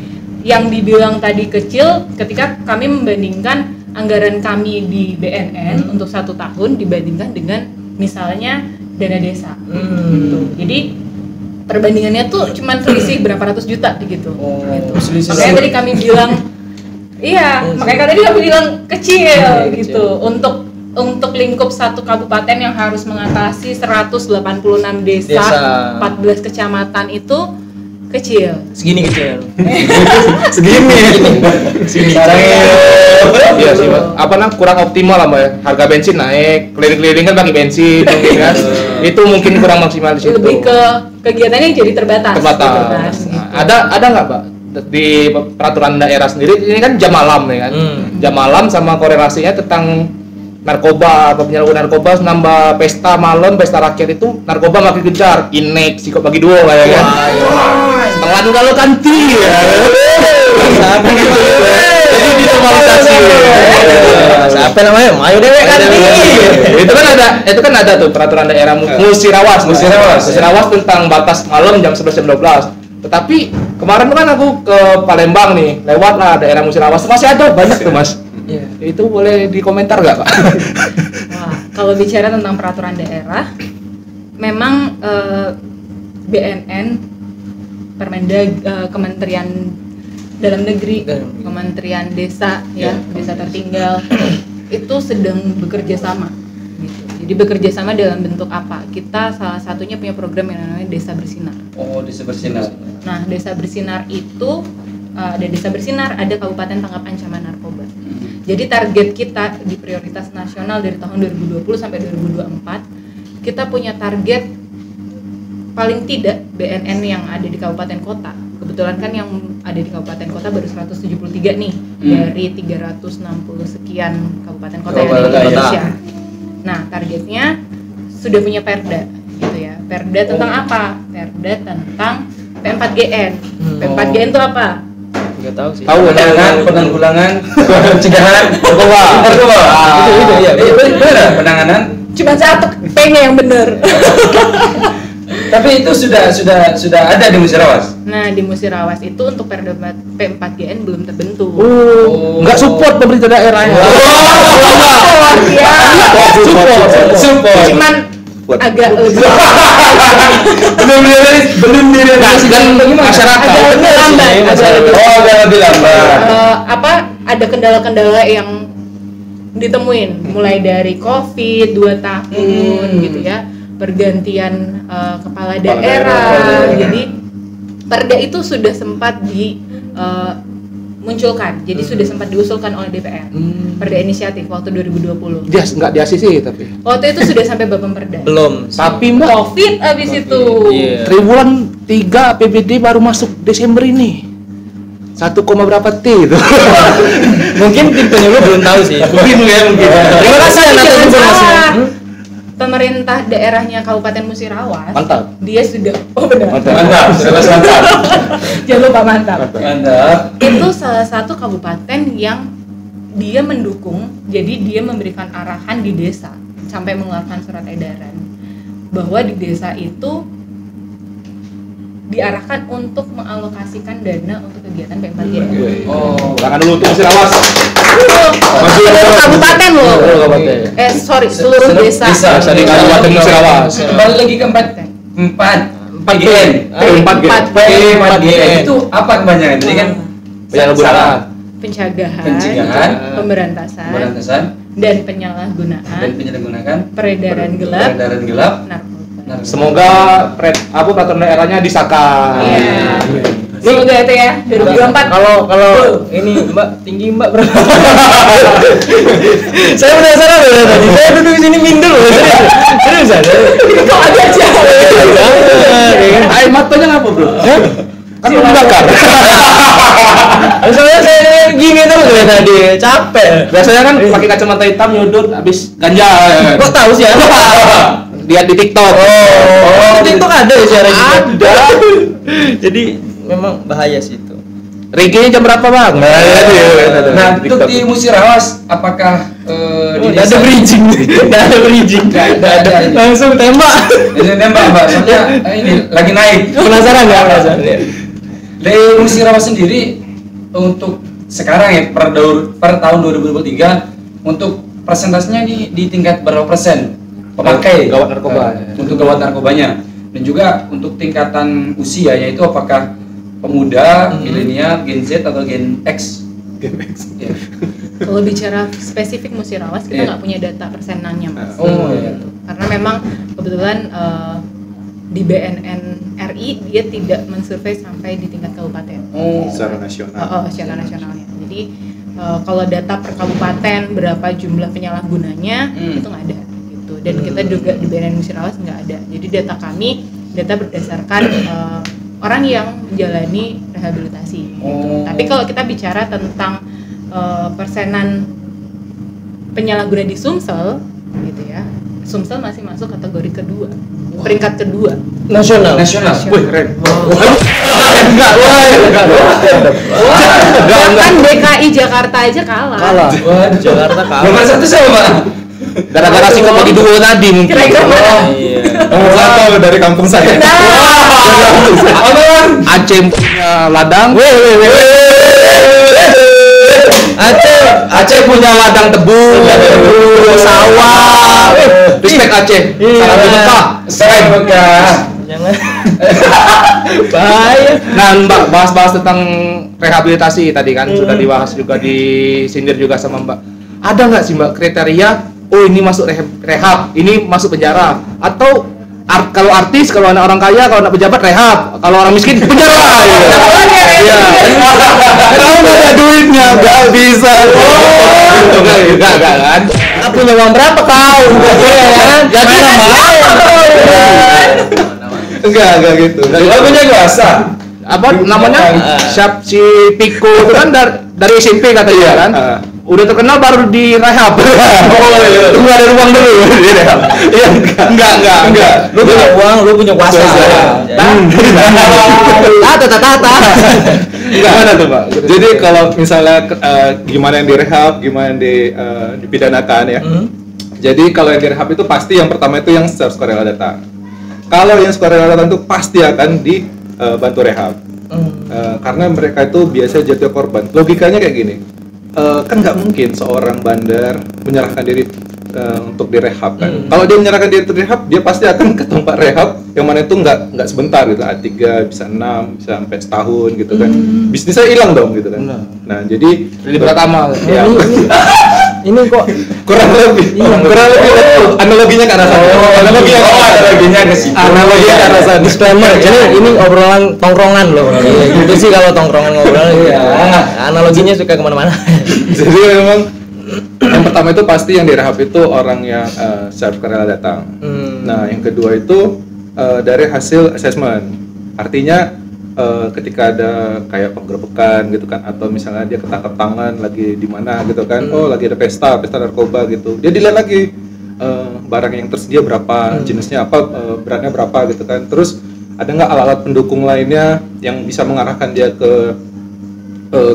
yang dibilang tadi kecil, ketika kami membandingkan anggaran kami di BNN untuk 1 tahun dibandingkan dengan misalnya dana desa, gitu. Jadi perbandingannya tuh cuman selisih berapa ratus juta gitu. Makanya tadi kami bilang makanya tadi kami bilang kecil gitu. Untuk lingkup satu kabupaten yang harus mengatasi 186 desa, 14 kecamatan itu kecil. Segini kecil. Segini. Iya sih, kurang optimal lah Mbak ya. Harga bensin naik, keliling-keliling kan pakai bensin mungkin kan. Itu mungkin kurang maksimal di situ. Lebih ke kegiatannya yang jadi terbatas. Gitu. Ada nggak Mbak di peraturan daerah sendiri ini kan jam malam ya kan? Jam malam sama korelasinya tentang narkoba, penyalahgunaan narkoba, nambah pesta malam, pesta rakyat itu narkoba makin gencar, inek, sikop bagi dua kayak kan. Setengah kalau kanti ya. Jadi dinormalisasi. Siapa namanya? Mayo dewe kanti. Itu kan ada tuh peraturan daerah Musirawas tentang batas malam jam 11 jam 12. Tetapi kemarin tuh kan aku ke Palembang nih, lewat lah daerah Musirawas masih ada banyak tuh Mas. Itu boleh dikomentar nggak Pak? Wah, kalau bicara tentang peraturan daerah, memang BNN, Permendag, Kementerian Dalam Negeri, Kementerian Desa, Desa Tertinggal, itu sedang bekerja sama. Gitu. Jadi bekerja sama dalam bentuk apa? Kita salah satunya punya program yang namanya Desa Bersinar. Oh, Desa Bersinar. Nah, Desa Bersinar itu ada Desa Bersinar, ada Kabupaten Tanggap Ancaman Narkoba. Jadi target kita di prioritas nasional dari tahun 2020 sampai 2024, kita punya target paling tidak BNN yang ada di kabupaten kota. Kebetulan kan yang ada di kabupaten kota baru 173 nih dari 360 sekian kabupaten kota yang ada di Indonesia. Nah, targetnya sudah punya perda gitu ya. Perda tentang apa? Perda tentang P4GN. P4GN itu apa? Nggak tahu sih. Tahu penanggulangan pencegahan narkoba. Itu iya. Benar penanganan. Cuma satu P-nya yang benar. Tapi itu sudah ada di Musirawas. Nah, di Musirawas itu untuk Perda P4GN belum terbentuk. Nggak support pemerintah daerahnya. Support. Cuman agak lebih belum direalisasikan bagi masyarakat. Agak lebih lambat. Ada kendala-kendala yang ditemuin mulai dari COVID 2 tahun gitu ya, pergantian kepala daerah. Jadi perda itu sudah sempat munculkan, jadi sudah sempat diusulkan oleh DPR. Perda inisiatif waktu 2020. Nggak di-ACC tapi. Waktu itu sudah sampai Bapemperda. Belum. Tapi Mbak, COVID abis itu. Triwulan 3 APBD baru masuk Desember ini. 1, berapa T itu? Mungkin tim penyuluh belum tahu sih. Mungkin. Terima kasih atas informasinya. Pemerintah daerahnya Kabupaten Musirawas. Mantap. Dia sudah benar. Mantap. Jangan lupa mantap. Mantap. Itu salah satu kabupaten yang dia mendukung, jadi dia memberikan arahan di desa sampai mengeluarkan surat edaran bahwa di desa itu diarahkan untuk mengalokasikan dana untuk kegiatan PM4GN. Oh, Tangan dulu untuk Musirawas. Seluruh kabupaten loh. Seluruh desa. Dari Kabupaten Musirawas. Kembali lagi ke 4 GN. Itu apa kebanyakan? Jadi kan Penyalahgunaan. Pencegahan, pemberantasan, dan penyalahgunaan, peredaran gelap, narkoba. Semoga peraturan daerahnya disahkan. Iya. Semoga itu ya 2024. Kalau ini Mbak tinggi Mbak berapa? Saya penasaran loh tadi. Saya duduk di sini minder loh. Seriusan. Kau aja aja. Air matanya ngapa, Bro? Kan membakar. Soalnya saya gini terus dari tadi, capek. Biasanya kan pakai kacamata hitam nyudut habis ganja. Kok tahu sih ya? Lihat di TikTok. Oh, TikTok ada ya siaran gitu. Ada. Jadi memang bahaya sih itu. Reggae-nya jam berapa, Bang? Nah, untuk di Musirawas apakah Nggak ada bridging. Nggak ada. Langsung tembak. Nembak, Mbak. Soalnya ini lagi naik. Penasaran nggak? Penasaran. Di Musirawas sendiri untuk sekarang ya per tahun 2023 untuk persentasenya di tingkat berapa persen pemakai gawat narkoba untuk gawat narkobanya, dan juga untuk tingkatan usia, yaitu apakah pemuda, milenial, Gen Z atau Gen X? Gen X. Ya. Kalau bicara spesifik Musirawas kita nggak punya data persenannya, Mas. Iya. Karena memang kebetulan di BNN RI dia tidak mensurvei sampai di tingkat kabupaten. Secara nasional. Secara nasionalnya. Jadi kalau data per kabupaten berapa jumlah penyalahgunanya itu nggak ada gitu. Dan kita juga di BNN Musirawas nggak ada. Jadi data kami berdasarkan orang yang menjalani rehabilitasi. Gitu. Tapi kalau kita bicara tentang persenan penyalahguna di Sumsel, gitu ya. Sumsel masih masuk kategori kedua. Peringkat kedua nasional. Wih, keren. Enggak. Bahkan DKI Jakarta aja kalah. Jakarta kalah. Nomor 1 sama. Gara-gara si kopi duo tadi mungkin. Kira-kira. Nomor 1 dari kampung saya. Aceh punya ladang. Aceh punya ladang tebu, sawah. Respect Aceh. Salam di Mekah. Saya Mekah. Jangan. Bahaya. Nah, Mbak bahas tentang rehabilitasi tadi kan sudah dibahas juga, disindir juga sama Mbak. Ada nggak sih Mbak kriteria? Oh, ini masuk rehab, ini masuk penjara, atau kalau artis, kalau anak orang kaya, kalau anak pejabat rehab, kalau orang miskin penjara. Iya. Kalau nggak ada duitnya nggak bisa. Enggak kan? Aku punya uang berapa kau? Jadi Enggak gitu. Lagunya kuasa. apa namanya? Siap si Piko itu kan dari SMP katanya kan. Udah terkenal baru di rehab. Tunggu ada ruang dulu di rehab. Iya, enggak. Lu punya uang, lu punya kuasa. Tata. Gimana tuh Pak? Jadi kalau misalnya gimana yang direhab, gimana yang dipidanakan ya. Jadi kalau yang direhab itu pasti yang pertama itu yang sukarela datang. Kalau yang sukarela datang itu pasti akan dibantu rehab. Karena mereka itu biasa jatuh korban. Logikanya kayak gini. Kan nggak mungkin seorang bandar menyerahkan diri untuk direhab kan. Kalau dia menyerahkan diri untuk direhab, dia pasti akan ke tempat rehab yang mana itu nggak sebentar gitu. A3 bisa 6, bisa sampai setahun gitu kan. Bisnisnya hilang dong gitu kan. Nah, jadi pertama ya. Ini kok kurang lebih analoginya ke arah sana. Analoginya ke situ. Analoginya ke arah sana. Disclaimer, ini obrolan tongkrongan loh. Gitu sih kalau tongkrongan ngobrol. Analoginya suka kemana-mana. Jadi memang yang pertama itu pasti yang direhab itu orang yang sukarela datang. Nah, yang kedua itu dari hasil assessment. Artinya ketika ada kayak penggerebekan gitu kan, atau misalnya dia ketangkap tangan lagi di mana gitu kan, oh lagi ada pesta narkoba gitu, dia dilihat lagi barang yang tersedia berapa, jenisnya apa, beratnya berapa gitu kan, terus ada nggak alat-alat pendukung lainnya yang bisa mengarahkan dia ke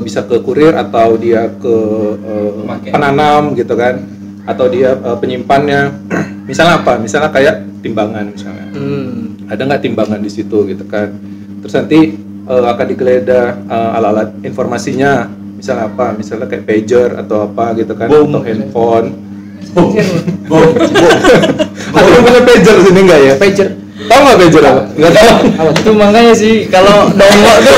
bisa ke kurir atau dia ke penanam gitu kan, atau dia penyimpannya. Misalnya apa? Misalnya kayak timbangan misalnya. Ada nggak timbangan di situ gitu kan. Terus nanti akan digeledah alat-alat informasinya, misalnya apa? Misalnya kayak pager atau apa gitu kan, atau handphone. Aku punya pager sini enggak ya? Pager. Tahu nggak pager apa? Nggak tahu. Itu makanya sih kalau dongo tuh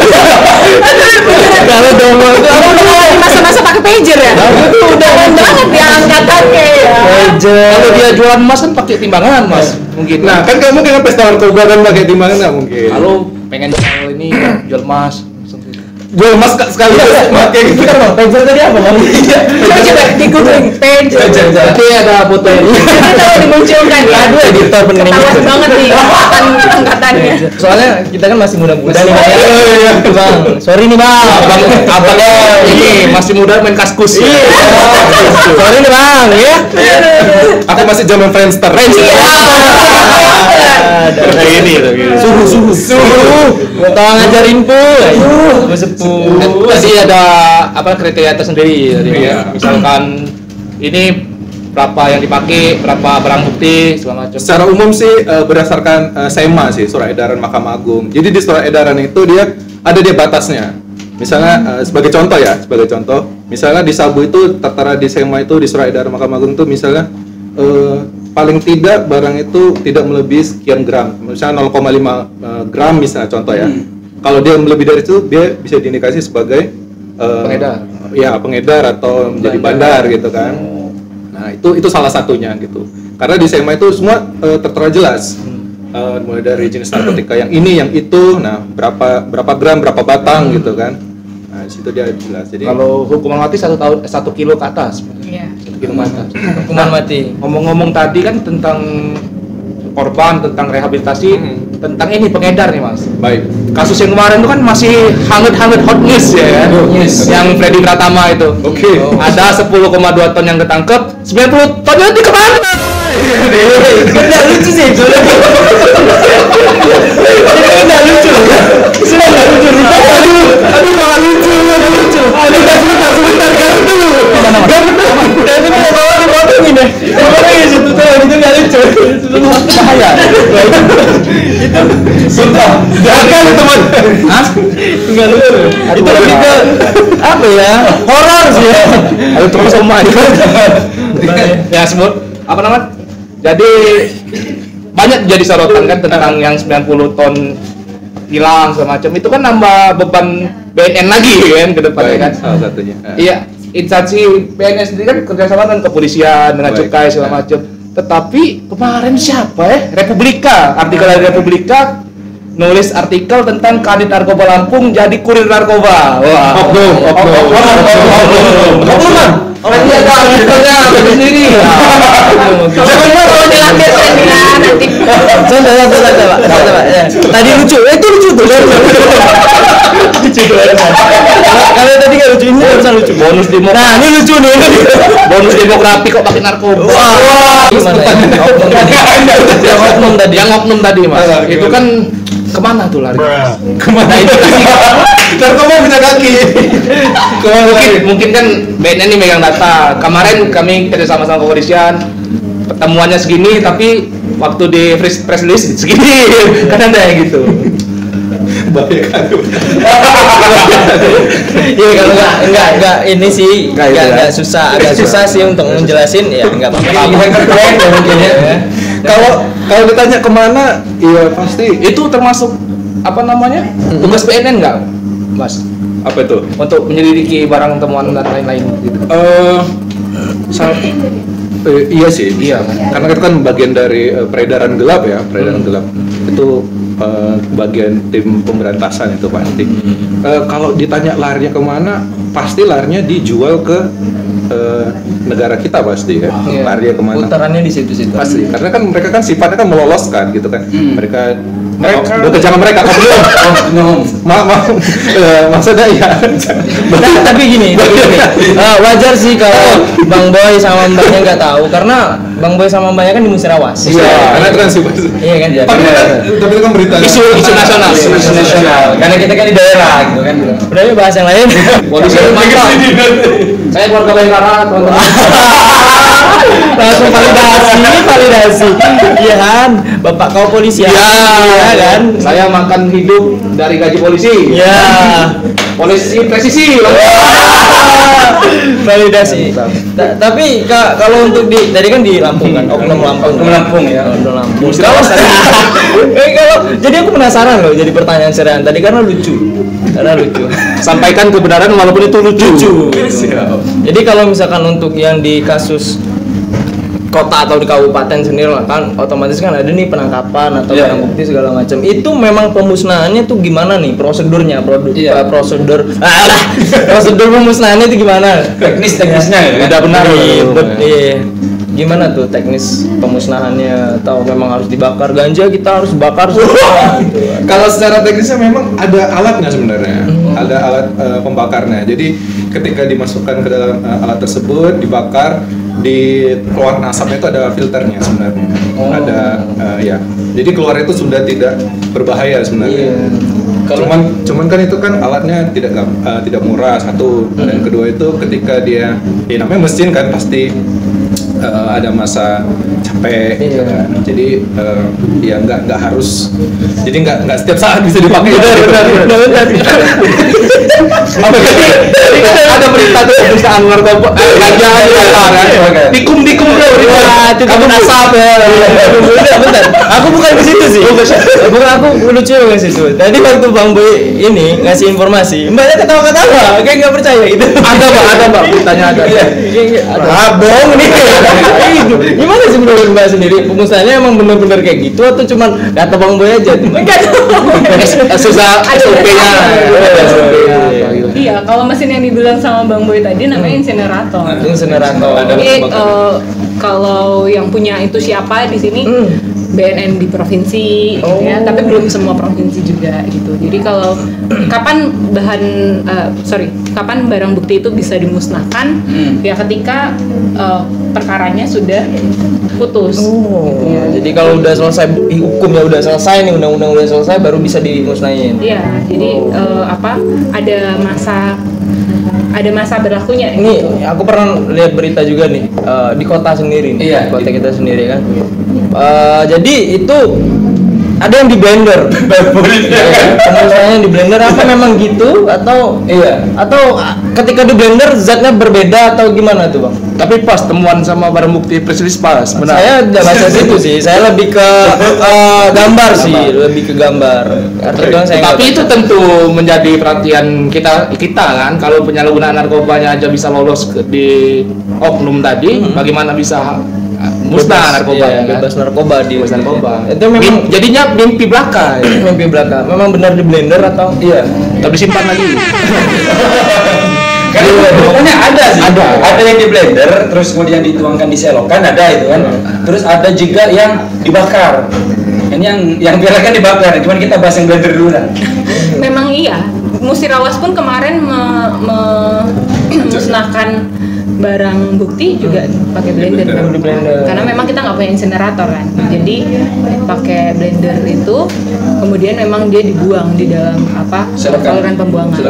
kalau dongo itu Kamu udah masa-masa pakai pager ya? itu udah banget ya angkatannya ya. pager. Kalau dia jualan emas kan pakai timbangan mas, mungkin. Nah, kan kamu kena pesta narkoba kan pakai timbangan nggak mungkin? Kalau pengen jual ini jual emas, Jual emas sekali pakai gitu. Pager tadi apa bang? Coba di googling pager. Nanti ada foto ini. Nanti kalau dimunculkan ya. Aduh, editor benerin Ketahuan gitu. banget nih angkatannya. Soalnya kita kan masih muda-muda nih bang. Iya. Bang, sorry nih bang. Abangnya ini masih muda main kaskus. Sorry nih bang, ya. Aku masih zaman Friendster. Kayak gini suhu. Mau tahu ngajarin pun. Tadi ada apa kriteria tersendiri tadi. Iya. Misalkan ini berapa yang dipakai, berapa barang bukti segala macam. Secara umum sih berdasarkan SEMA sih, Surat Edaran Mahkamah Agung. Jadi di surat edaran itu dia batasnya. Misalnya sebagai contoh, misalnya di sabu itu tertera di SEMA itu di Surat Edaran Mahkamah Agung itu misalnya paling tidak barang itu tidak melebihi sekian gram. Misalnya 0,5 gram misalnya contoh ya. Kalau dia lebih dari itu dia bisa diindikasi sebagai Pengedar. Ya, pengedar atau menjadi bandar gitu kan. Nah, itu salah satunya gitu. Karena di SEMA itu semua tertera jelas. Mulai dari jenis narkotika yang ini, yang itu, nah berapa gram, berapa batang gitu kan. Nah, di situ dia jelas. Jadi Kalau hukuman mati 1 kilo ke atas. Iya. 1 kilo ke atas. Hukuman mati. Ngomong-ngomong tadi kan tentang korban, tentang rehabilitasi, tentang ini pengedar nih mas. baik. Kasus yang kemarin itu kan masih hangat-hangat hot news ya kan? Yang Freddy Pratama itu. Oke. Ada 10,2 ton yang ketangkep, 90 tonnya nanti kemana? Nggak lucu sih itu. Jadi nggak lucu. Sudah nggak lucu. Aduh nggak lucu. Aduh sebentar kan dulu. Itu mau bawa dipotongin deh. Pokoknya situ tuh itu nggak lucu. Itu bahaya. Sumpah. Jangan teman. Hah? Nggak lucu. Itu lebih ke apa ya? Horor sih ya. Aduh terus sama ya semut apa namanya? Jadi banyak jadi sorotan kan tentang yang 90 ton hilang segala macam. Itu kan nambah beban BNN lagi kan ke depannya kan. Salah satunya. Iya, instansi BNN sendiri kan kerjasama dengan kepolisian, dengan Baik. cukai segala macam. Tetapi kemarin siapa ya? Republika, artikel dari Republika nulis artikel tentang Kadit Narkoba Lampung jadi kurir narkoba. Wah, oknum. Berarti ada artikelnya sendiri. Jangan mau dilampir ya nanti. Coba. Tadi lucu. Itu lucu tuh. Kalau tadi nggak lucu, ini barusan lucu. Bonus demo. Nah, ini lucu nih. Bonus demografi kok pakai narkoba. Wah, gimana ya? Yang oknum tadi mas. Itu kan kemana tuh lari? Kemana itu? Narkoba punya kaki. Mungkin kan BNN ini megang data. Kemarin kami kerja sama kepolisian, pertemuannya segini, tapi waktu di press release segini. Kan ada yang gitu. Iya kalau enggak ini sih enggak susah, agak susah sih untuk menjelasin ya enggak apa-apa. Mungkin ya. Kalau ditanya kemana, iya pasti. Itu termasuk apa namanya? Tugas BNN enggak, Mas? Apa itu? Untuk menyelidiki barang temuan dan lain-lain gitu. Iya sih. Iya. Karena itu kan bagian dari peredaran gelap ya, peredaran gelap. Itu bagian tim pemberantasan itu pasti. Kalau ditanya larinya kemana, pasti larinya dijual ke negara kita pasti ya. Iya. Larinya kemana? Putarannya di situ-situ. Pasti. Karena kan mereka kan sifatnya kan meloloskan gitu kan. Mereka jangan mereka maaf maksudnya ya. Tapi gini, wajar sih kalau Bang Boy sama Mbaknya nggak tahu karena Bang Boy sama Mbaknya kan di musyawarah. Iya, karena itu kan sifat. Iya kan jadi. Tapi itu kan berita Isu nasional. Karena kita kan di daerah gitu kan. Udah yuk bahas yang lain. Polisi mantap. Saya keluarga Bayangkara, teman-teman. Langsung validasi. Iya kan? Bapak kau polisi ya? Iya kan? Saya makan hidup dari gaji polisi. Iya. Polisi presisi. Validasi. Tapi kalau untuk tadi kan di Lampung kan, Oknum Lampung ya. Oknum Lampung. Jadi aku penasaran loh, jadi pertanyaan serian tadi karena lucu. Sampaikan kebenaran walaupun itu lucu. Jadi kalau misalkan untuk yang di kasus kota atau di kabupaten sendiri lah kan otomatis kan ada nih penangkapan atau barang bukti segala macam. Itu memang pemusnahannya tuh gimana nih prosedurnya? Prosedur pemusnahannya itu gimana? Teknisnya ya. Udah benar. Iya. Gimana tuh teknis pemusnahannya, atau memang harus dibakar ganja, kita harus bakar semua gitu. Kalau secara teknisnya memang ada alatnya sebenarnya, ada alat pembakarnya. Jadi ketika dimasukkan ke dalam alat tersebut, dibakar, di keluar asapnya itu ada filternya sebenarnya. Ada ya. Jadi keluar itu sudah tidak berbahaya sebenarnya. Cuman kan itu kan alatnya tidak murah satu, dan kedua itu ketika dia namanya mesin kan pasti ada masa capek gitu kan. Jadi ya nggak harus, jadi nggak setiap saat bisa dipakai. Benar. Ada berita tuh perusahaan narkoba ganja kan. Dikum kamu asap ya. Bentar. Aku bukan ke situ sih. Aku lucu ke situ. Tadi waktu Bang Boy ini ngasih informasi, mbaknya ketawa-ketawa, kayak nggak percaya gitu. Ada Mbak, beritanya ada. Bohong nih. Gimana sih menurut Mbak sendiri? Pemusnahannya emang benar-benar kayak gitu atau cuman kata Bang Boy aja? Enggak tahu. Susah SOP-nya. Iya, kalau mesin yang dibilang sama Bang Boy tadi namanya insinerator. Jadi kalau yang punya itu siapa di sini? BNN di provinsi, ya, tapi belum semua provinsi juga gitu. Jadi kalau kapan barang bukti itu bisa dimusnahkan, ya ketika perkaranya sudah putus. Ya. Jadi kalau udah selesai hukumnya udah selesai nih, undang-undang udah selesai, baru bisa dimusnahin. Iya, jadi ada masa berlakunya. Ini aku pernah lihat berita juga nih di kota sendiri, di kota kita sendiri kan. Jadi itu ada yang di blender. Pemusnahannya di blender apa memang gitu atau ketika di blender zatnya berbeda atau gimana tuh Bang? Tapi pas temuan sama barang bukti perselis pas, benar. Saya nggak baca situ sih, saya lebih ke gambar sih, lebih ke gambar. Tapi itu tentu menjadi perhatian kita kan, kalau penyalahgunaan narkobanya aja bisa lolos di oknum tadi, bagaimana bisa musnah narkoba ya, bebas narkoba di narkoba. Itu memang jadinya mimpi belaka. Mimpi belaka. Memang benar di blender atau? Iya. Tapi disimpan lagi. Pokoknya ada sih. Ada yang di blender, terus kemudian dituangkan di selokan, ada itu kan. Terus ada juga yang dibakar. Ini yang biarkan dibakar. Cuman kita bahas yang blender dulu lah. Memang iya. Musirawas pun kemarin memusnahkan barang bukti juga pakai blender. Karena memang kita nggak punya insinerator kan, jadi pakai blender itu, kemudian memang dia dibuang di dalam saluran pembuangan.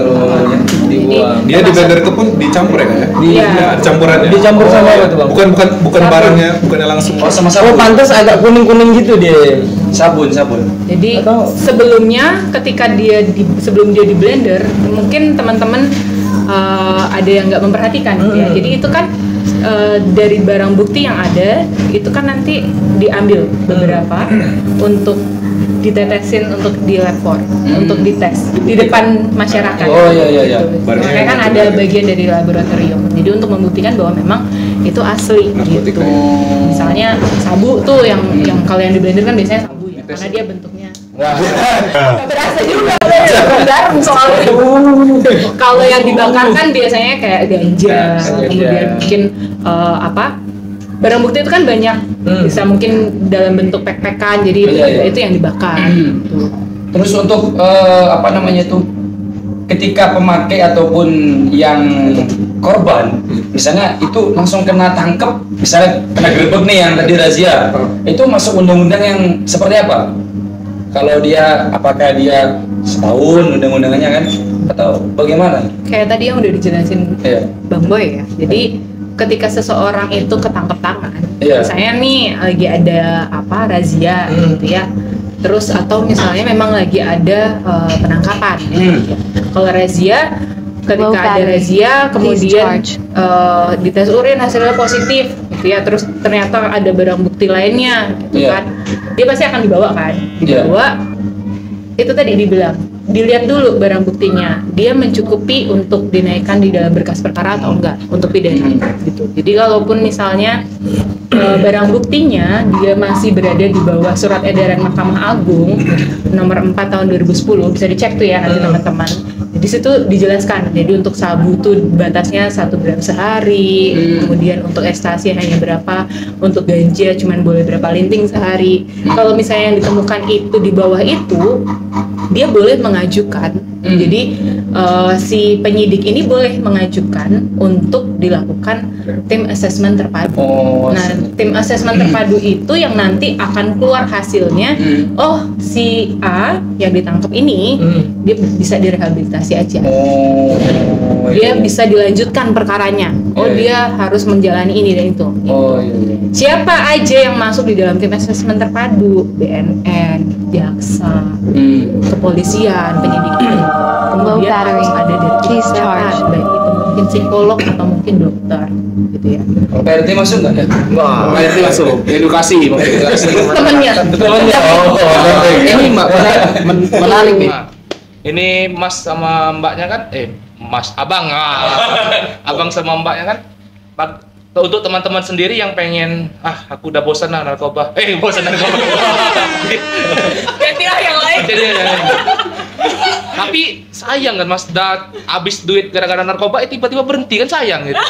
Dia di blender itu pun dicampur ya? Iya. Campurannya. Dicampur sama apa tuh Bang? Bukan barangnya, bukannya langsung. Sama-sama. Pantas agak kuning gitu dia. Sabun. Jadi sebelumnya ketika sebelum dia di blender, mungkin teman-teman ada yang nggak memperhatikan gitu ya. Jadi itu kan dari barang bukti yang ada itu kan nanti diambil beberapa untuk ditetesin untuk di lab untuk dites di depan masyarakat. Iya. Makanya kan ada bagian dari laboratorium. Jadi untuk membuktikan bahwa memang itu asli gitu. Misalnya sabu tuh yang kalau yang di blender kan biasanya sabu ya, karena dia bentuknya berasa juga garam soalnya. Kalau yang dibakar kan biasanya kayak ganja, kemudian mungkin barang bukti itu kan banyak, bisa mungkin dalam bentuk pek-pekan, jadi itu yang dibakar. Terus untuk ketika pemakai ataupun yang korban, misalnya itu langsung kena tangkep, misalnya kena gerbek nih yang tadi razia, itu masuk undang-undang yang seperti apa? Kalau dia, apakah dia setahun undang-undangannya kan, atau bagaimana? Kayak tadi yang udah dijelasin Bang Boy ya. Jadi ketika seseorang itu ketangkep tangan, Iya. misalnya nih lagi ada razia gitu ya, terus atau misalnya memang lagi ada penangkapan ya. Kalau razia, ketika ada razia kemudian dites urin hasilnya positif gitu ya, terus ternyata ada barang bukti lainnya gitu Iya. kan, dia pasti akan dibawa kan, dibawa. Itu tadi dibilang, dilihat dulu barang buktinya, dia mencukupi untuk dinaikkan di dalam berkas perkara atau enggak untuk pidana gitu. Jadi kalaupun misalnya barang buktinya dia masih berada di bawah surat edaran Mahkamah Agung nomor 4 tahun 2010, bisa dicek tuh ya nanti teman-teman. Di situ dijelaskan, jadi untuk sabu tuh batasnya 1 gram sehari, kemudian untuk ekstasi hanya berapa, untuk ganja cuman boleh berapa linting sehari. Kalau misalnya yang ditemukan itu di bawah itu, dia boleh mengajukan. Jadi si penyidik ini boleh mengajukan untuk dilakukan tim assessment terpadu. Nah, tim assessment terpadu itu yang nanti akan keluar hasilnya. Oh, si A yang ditangkap ini dia bisa direhabilitasi aja. Dia bisa dilanjutkan perkaranya. Oh, dia harus menjalani ini dan itu. Siapa aja yang masuk di dalam tim assessment terpadu? BNN, jaksa, kepolisian, penyidik, kemudian harus ada dari kesehatan, baik itu mungkin psikolog atau mungkin dokter, gitu ya. PRT masuk nggak ya? Wah, PRT masuk. Edukasi. Temennya. Ini Mbak menarik nih. Ini Mas sama Mbaknya kan, Mas, Abang, Abang sama Mbaknya kan, untuk teman-teman sendiri yang pengen, aku udah bosan lah narkoba, bosan narkoba. Gantilah yang lain. Tapi sayang kan Mas, habis duit gara-gara narkoba, tiba-tiba berhenti kan sayang gitu.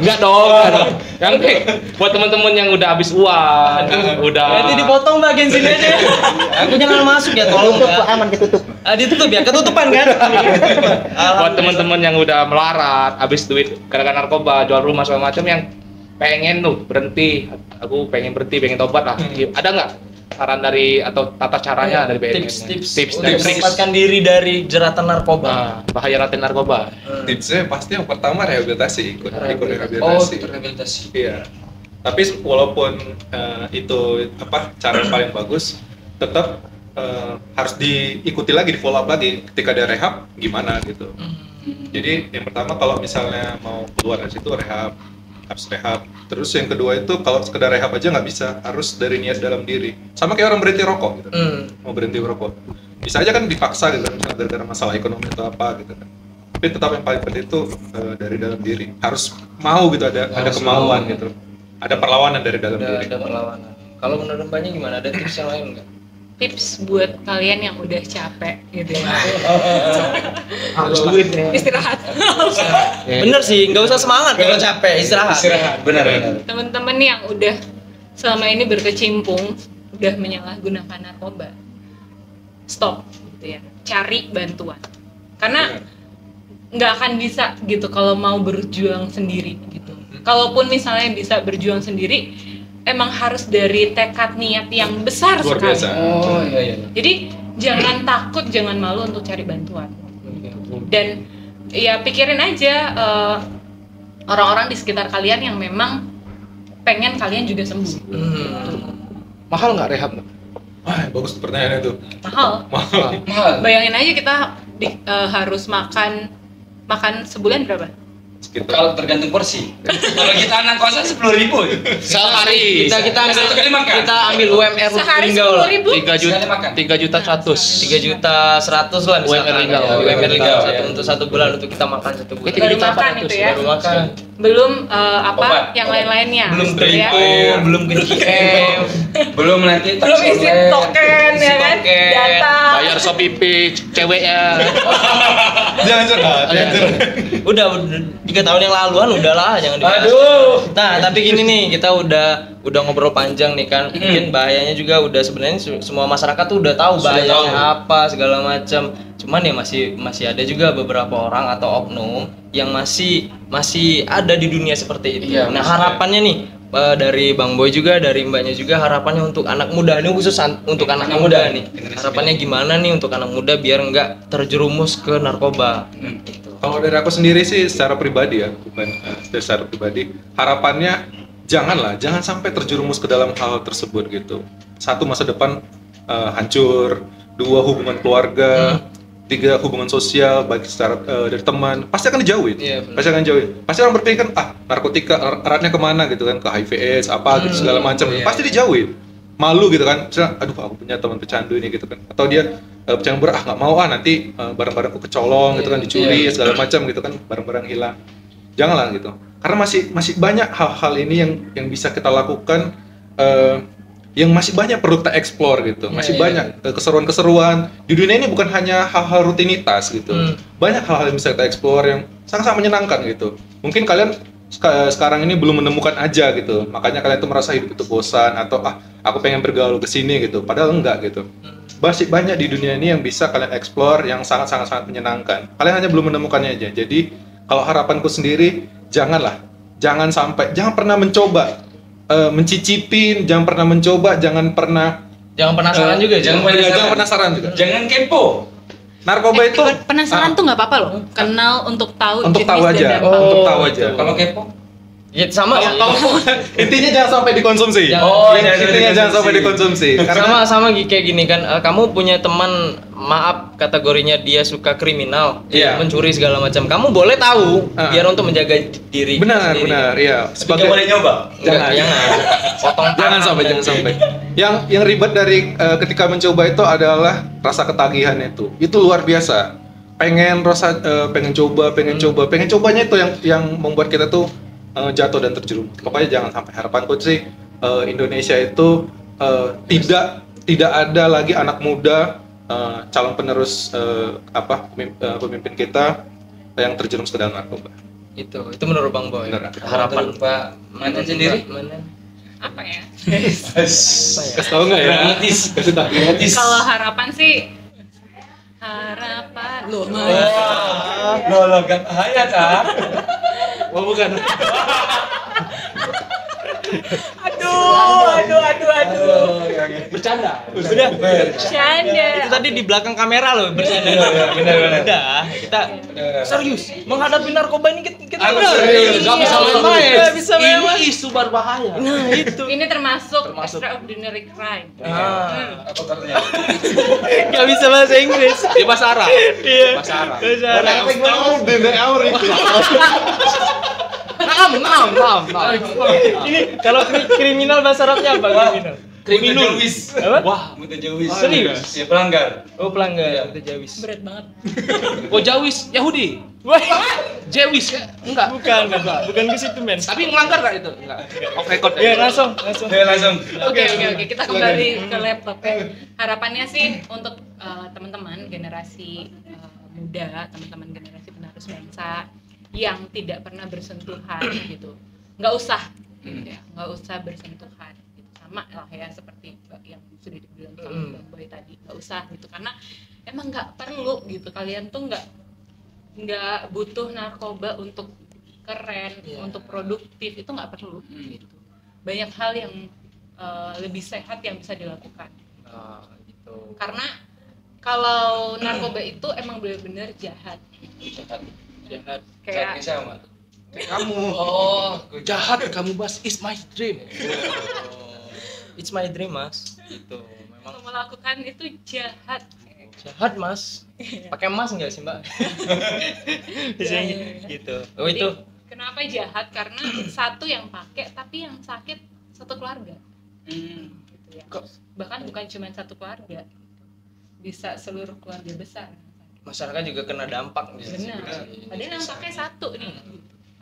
Enggak dong. Yang buat teman-teman yang udah habis uang, udah. Nanti dipotong bagian sini aja. Aku jangan masuk ya, tolong. Aman ditutup. Ditutup ya, ketutupan kan? Buat teman-teman yang udah melarat, habis duit gara-gara narkoba, jual rumah segala macam, yang pengen berhenti, aku pengen berhenti, pengen tobat lah. Ada nggak saran dari atau tata caranya dari BNN? Tips untuk melepaskan diri dari jeratan narkoba. Bahaya raten narkoba. Tipsnya pasti yang pertama rehabilitasi, ikut rehabilitasi. Rehabilitasi. Iya. Tapi walaupun itu cara yang paling bagus, tetap harus diikuti lagi, di follow up lagi ketika ada rehab gimana gitu. Jadi yang pertama kalau misalnya mau keluar dari situ harus rehab. Terus yang kedua itu kalau sekedar rehab aja nggak bisa, harus dari niat dalam diri. Sama kayak orang berhenti rokok gitu. Mau berhenti rokok, bisa aja kan dipaksa gitu, misalnya gara-gara masalah ekonomi atau apa gitu kan. Tapi tetap yang paling penting itu dari dalam diri. Harus mau gitu, ada kemauan gitu. Ada perlawanan dari dalam diri. Ada perlawanan. Kalau menurut Mbaknya gimana? Ada tips yang lain nggak? Tips buat kalian yang udah capek gitu ya. Harus duit ya. Istirahat. Bener sih, nggak usah semangat kalau capek, istirahat. Benar. Teman-teman yang udah selama ini berkecimpung, udah menyalahgunakan narkoba, stop gitu ya. Cari bantuan. Karena nggak akan bisa gitu kalau mau berjuang sendiri gitu. Kalaupun misalnya bisa berjuang sendiri, emang harus dari tekad niat yang besar Luar sekali. biasa. Iya. Jadi jangan takut, jangan malu untuk cari bantuan. Dan ya pikirin aja orang-orang di sekitar kalian yang memang pengen kalian juga sembuh. Mahal nggak rehab? Wah, bagus pertanyaannya itu. Mahal. Bayangin aja kita harus makan sebulan berapa? Kalau tergantung porsi. Kalau kita anak kosan 10.000 Sehari. Kita ambil UMR Sehari Linggau lah. 10.000? 3.100.000. 3.100.000 lah misalkan. UMR Linggau. UMR Linggau untuk 1 bulan untuk kita makan 1 bulan. Baru makan itu ya. Baru makan. Belum Obat. yang lain-lainnya. Belum gitu ya. Teliko, belum KCM, Belum nanti Belum isi token ya kan. Data. Bayar Shopee Pay ceweknya. Jangan. Udah 3 tahun yang laluan udahlah, jangan dibahas. Aduh. Nah, tapi gini nih, kita udah ngobrol panjang nih kan. Mungkin bahayanya juga udah sebenarnya semua masyarakat tuh udah tahu bahayanya apa segala macam. Cuman ya masih ada juga beberapa orang atau oknum yang masih ada di dunia seperti itu. Iya, nah, harapannya nih dari Bang Boy juga, dari Mbaknya juga, harapannya untuk anak muda ini, khusus untuk anak muda nih. Harapannya gimana nih untuk anak muda biar nggak terjerumus ke narkoba? Kalau dari aku sendiri sih secara pribadi ya, bukan secara pribadi, harapannya jangan sampai terjerumus ke dalam hal tersebut gitu. Satu, masa depan hancur. Dua, hubungan keluarga. Tiga, hubungan sosial, baik secara dari teman, pasti akan dijauhin. Pasti akan dijauhin. Pasti orang berpikir kan, narkotika eratnya kemana gitu kan, ke HIV/AIDS apa gitu segala macam. Pasti dijauhin. Malu gitu kan, misalnya, aduh aku punya teman pecandu ini gitu kan, atau dia pecandu nggak mau nanti barang-barangku kecolong gitu kan, dicuri segala macam gitu kan, barang-barang hilang. Janganlah gitu, karena masih banyak hal-hal ini yang bisa kita lakukan, yang masih banyak perlu kita explore gitu, masih banyak keseruan-keseruan di dunia ini, bukan hanya hal-hal rutinitas gitu. Banyak hal-hal yang bisa kita explore yang sangat-sangat menyenangkan gitu. Mungkin kalian sekarang ini belum menemukan aja gitu, makanya kalian tuh merasa hidup itu bosan, atau aku pengen bergaul ke sini gitu, padahal enggak gitu. Masih banyak di dunia ini yang bisa kalian explore yang sangat menyenangkan. Kalian hanya belum menemukannya aja. Jadi kalau harapanku sendiri, jangan pernah mencoba mencicipin, jangan pernah mencoba, jangan penasaran juga, jangan penasaran juga, jangan kepo. Narkoba itu penasaran tuh nggak apa-apa loh, kenal untuk tahu untuk jenis tahu aja, dan dampak. untuk tahu aja. Kalau kepo, ya sama. Intinya jangan sampai dikonsumsi. Intinya jangan sampai dikonsumsi. Sama kayak gini kan, kamu punya teman, maaf kategorinya dia suka kriminal, mencuri segala macam. Kamu boleh tahu biar untuk menjaga diri. Benar, iya. sebagai boleh nyoba. Jangan sampai. Yang ribet dari ketika mencoba itu adalah rasa ketagihan itu. Itu luar biasa. Pengen cobanya itu yang membuat kita tuh jatuh dan terjerumus. Pokoknya jangan sampai. Harapanku sih Indonesia itu tidak ada lagi anak muda calon penerus pemimpin kita yang terjerumus ke dalam narkoba. Itu menurut Bang Boy. Harapan Pak Manen sendiri? Apa ya? Kasih tahu nggak ya? Gratis. Kalau harapan sih, harapan Lo gak bahaya kan? Oh bukan. Aduh. Bercanda. Udah. Bercanda. Itu tadi di belakang kamera loh bercanda. Benar. Udah, kita serius menghadapi narkoba ini kita serius. Gak bisa main. Gak bisa main. Ini isu berbahaya. Nah, itu. Ini termasuk extraordinary crime. Apa artinya? Gak bisa bahasa Inggris. Di bahasa Arab. Iya. Bahasa Arab. Naam. Ini kalau kriminal bahasa Arabnya apa? Kriminal. Mutajawis. Apa? Wah, mutajawis. Serius? Ya, pelanggar. Oh, pelanggar. Mutajawis. Berat banget. Oh, jawis Yahudi. Wah, Jewis enggak? bukan ke situ, men. Tapi melanggar enggak itu? Enggak. Off record Ya, langsung. Oke. Kita kembali ke laptop ya. Harapannya sih untuk teman-teman generasi muda, teman-teman generasi penerus bangsa yang tidak pernah bersentuhan gitu, nggak usah bersentuhan gitu. Sama lah ya seperti yang sudah dibilang sama Bang Boy tadi, nggak usah gitu, karena emang nggak perlu gitu. Kalian tuh nggak butuh narkoba untuk keren, untuk produktif, itu nggak perlu gitu. Banyak hal yang lebih sehat yang bisa dilakukan gitu. Karena kalau narkoba itu emang benar-benar jahat. Kayak sama kamu. Jahat kamu, Bas. It's my dream. It's my dream, Mas. Itu memang melakukan itu jahat, Mas. Pakai mas enggak sih, Mbak? Biasanya gitu. Oh, jadi, itu kenapa jahat? Karena satu yang pakai tapi yang sakit satu keluarga. Gitu ya. Bahkan bukan cuma satu keluarga, bisa seluruh keluarga besar. Masyarakat juga kena dampak. Benar. Padahal yang pakai satu nih,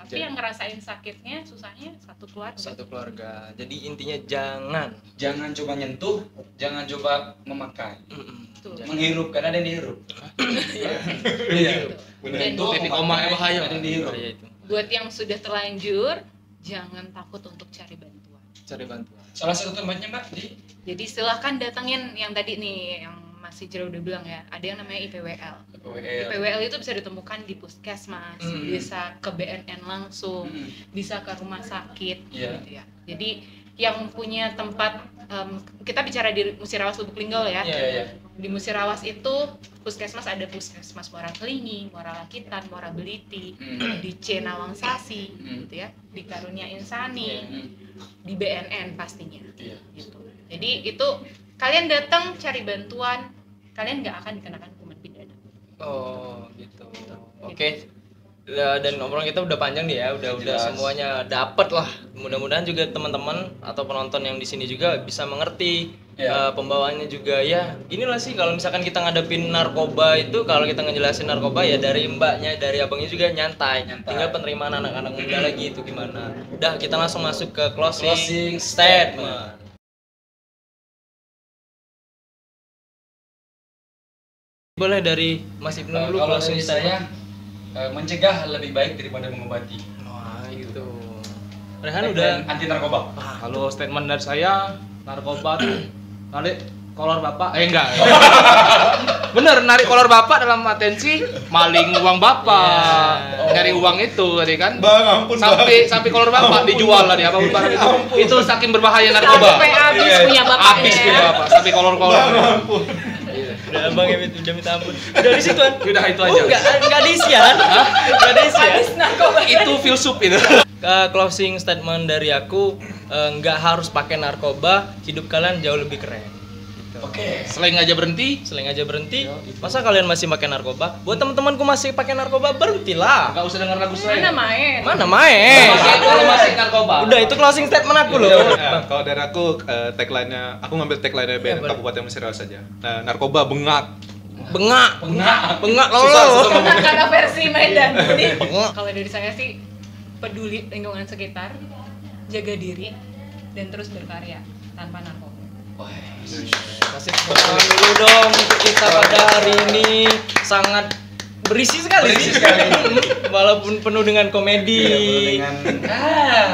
tapi yang ngerasain sakitnya, susahnya satu keluarga. Jadi intinya jangan coba nyentuh, jangan coba memakai. Menghirup, karena ada yang dihirup. Iya. Itu titik koma yang bahaya. Ada yang dihirup. Buat yang sudah terlanjur, jangan takut untuk cari bantuan. Salah satu tempatnya, Mbak, Jadi silahkan datangin yang tadi nih, yang Mas Ijra udah bilang ya, ada yang namanya IPWL. IPWL itu bisa ditemukan di puskesmas, bisa ke BNN langsung, bisa ke rumah sakit, gitu ya. Jadi yang punya tempat, kita bicara di Musirawas Lubuk Linggau ya. Di Musirawas itu puskesmas ada puskesmas Muara Kelingi, Muara Lakitan, Muara Beliti, di C Nawangsasi, gitu ya, di Karunia Insani, di BNN pastinya, gitu. Jadi itu kalian datang cari bantuan, kalian nggak akan dikenakan hukuman pidana. Oh gitu. Oke. Dan obrolan kita udah panjang nih ya, udah semuanya dapet lah. Mudah-mudahan juga teman-teman atau penonton yang di sini juga bisa mengerti pembawaannya juga ya. Inilah sih kalau misalkan kita ngadepin narkoba itu, kalau kita ngejelasin narkoba ya dari mbaknya, dari abangnya juga nyantai. Tinggal penerimaan anak-anak muda lagi itu gimana. Udah kita langsung masuk ke closing statement. Boleh dari Mas Ibnu dulu. Kalau dari saya mencegah lebih baik daripada mengobati. Wah gitu. Rehan udah anti narkoba. Kalau statement dari saya, narkoba tuh narik kolor bapak, enggak. Bener, narik kolor bapak dalam atensi maling uang bapak. Nyari uang itu tadi kan. Bang, ampun. Sampai kolor bapak dijual lah dia, apa barang itu. Itu saking berbahaya narkoba. Sampai habis punya bapaknya. Habis punya bapak, sampai kolor-kolor. Udah abang yang udah minta ampun. Dari situ kan? Udah itu aja. Enggak ada isian. Enggak ada isian. Habis narkoba. Itu filsuf itu. Closing statement dari aku, nggak harus pakai narkoba, hidup kalian jauh lebih keren. Gitu. Oke. Selain aja berhenti. Masa kalian masih pakai narkoba? Buat teman-temanku masih pakai narkoba, berhentilah. Enggak usah denger lagu saya. Mana main? Masih narkoba. Udah itu closing statement aku loh. Kalau dari aku tagline-nya, aku ngambil tagline-nya BNN Kabupaten Musirawas saja. Nah, narkoba bengak. Bengak loh. Karena versi Medan. Jadi kalau dari saya sih peduli lingkungan sekitar, jaga diri, dan terus berkarya tanpa narkoba. Kasih tepuk tangan dulu dong untuk kita pada hari ini, sangat berisi sekali. Walaupun penuh dengan komedi.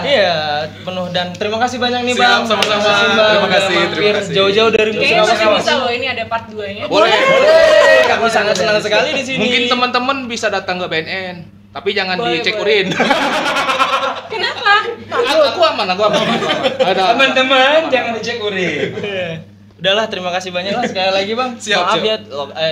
Iya, penuh dan terima kasih banyak nih Bang. Sama-sama. Terima kasih. Jauh-jauh dari Kayaknya Musirawas. masih bisa loh, ini ada part 2-nya. Boleh. Kami sangat senang sekali di sini. Mungkin teman-teman bisa datang ke BNN, tapi jangan dicek urin. Kenapa? Aku aman. Ada Teman-teman jangan dicek urin. Udahlah, terima kasih banyak lah sekali lagi Bang. Siap. Maaf ya,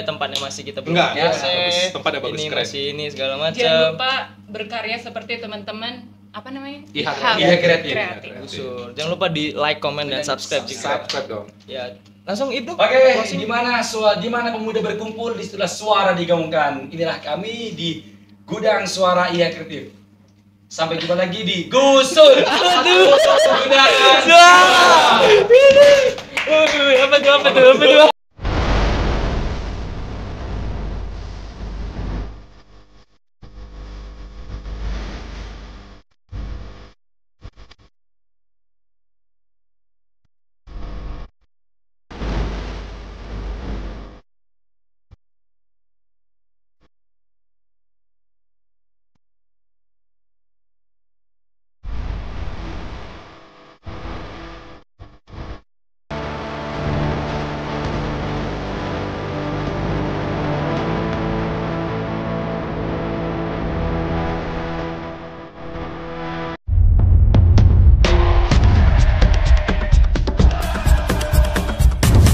tempatnya masih kita belum Enggak, biasa. bagus. Tempatnya bagus, Ini keren. masih ini segala macam. Jangan lupa berkarya seperti teman-teman, apa namanya? Iya, kreatif. Usul. Jangan lupa di like, comment, dan subscribe juga. Subscribe dong. Ya, langsung Ibnu. Oke, gimana pemuda berkumpul di setelah suara digaungkan. Inilah kami di Gudang Suara Iya Kreatif. Sampai jumpa lagi di Gusur. Gudang Suara. Apa tuh?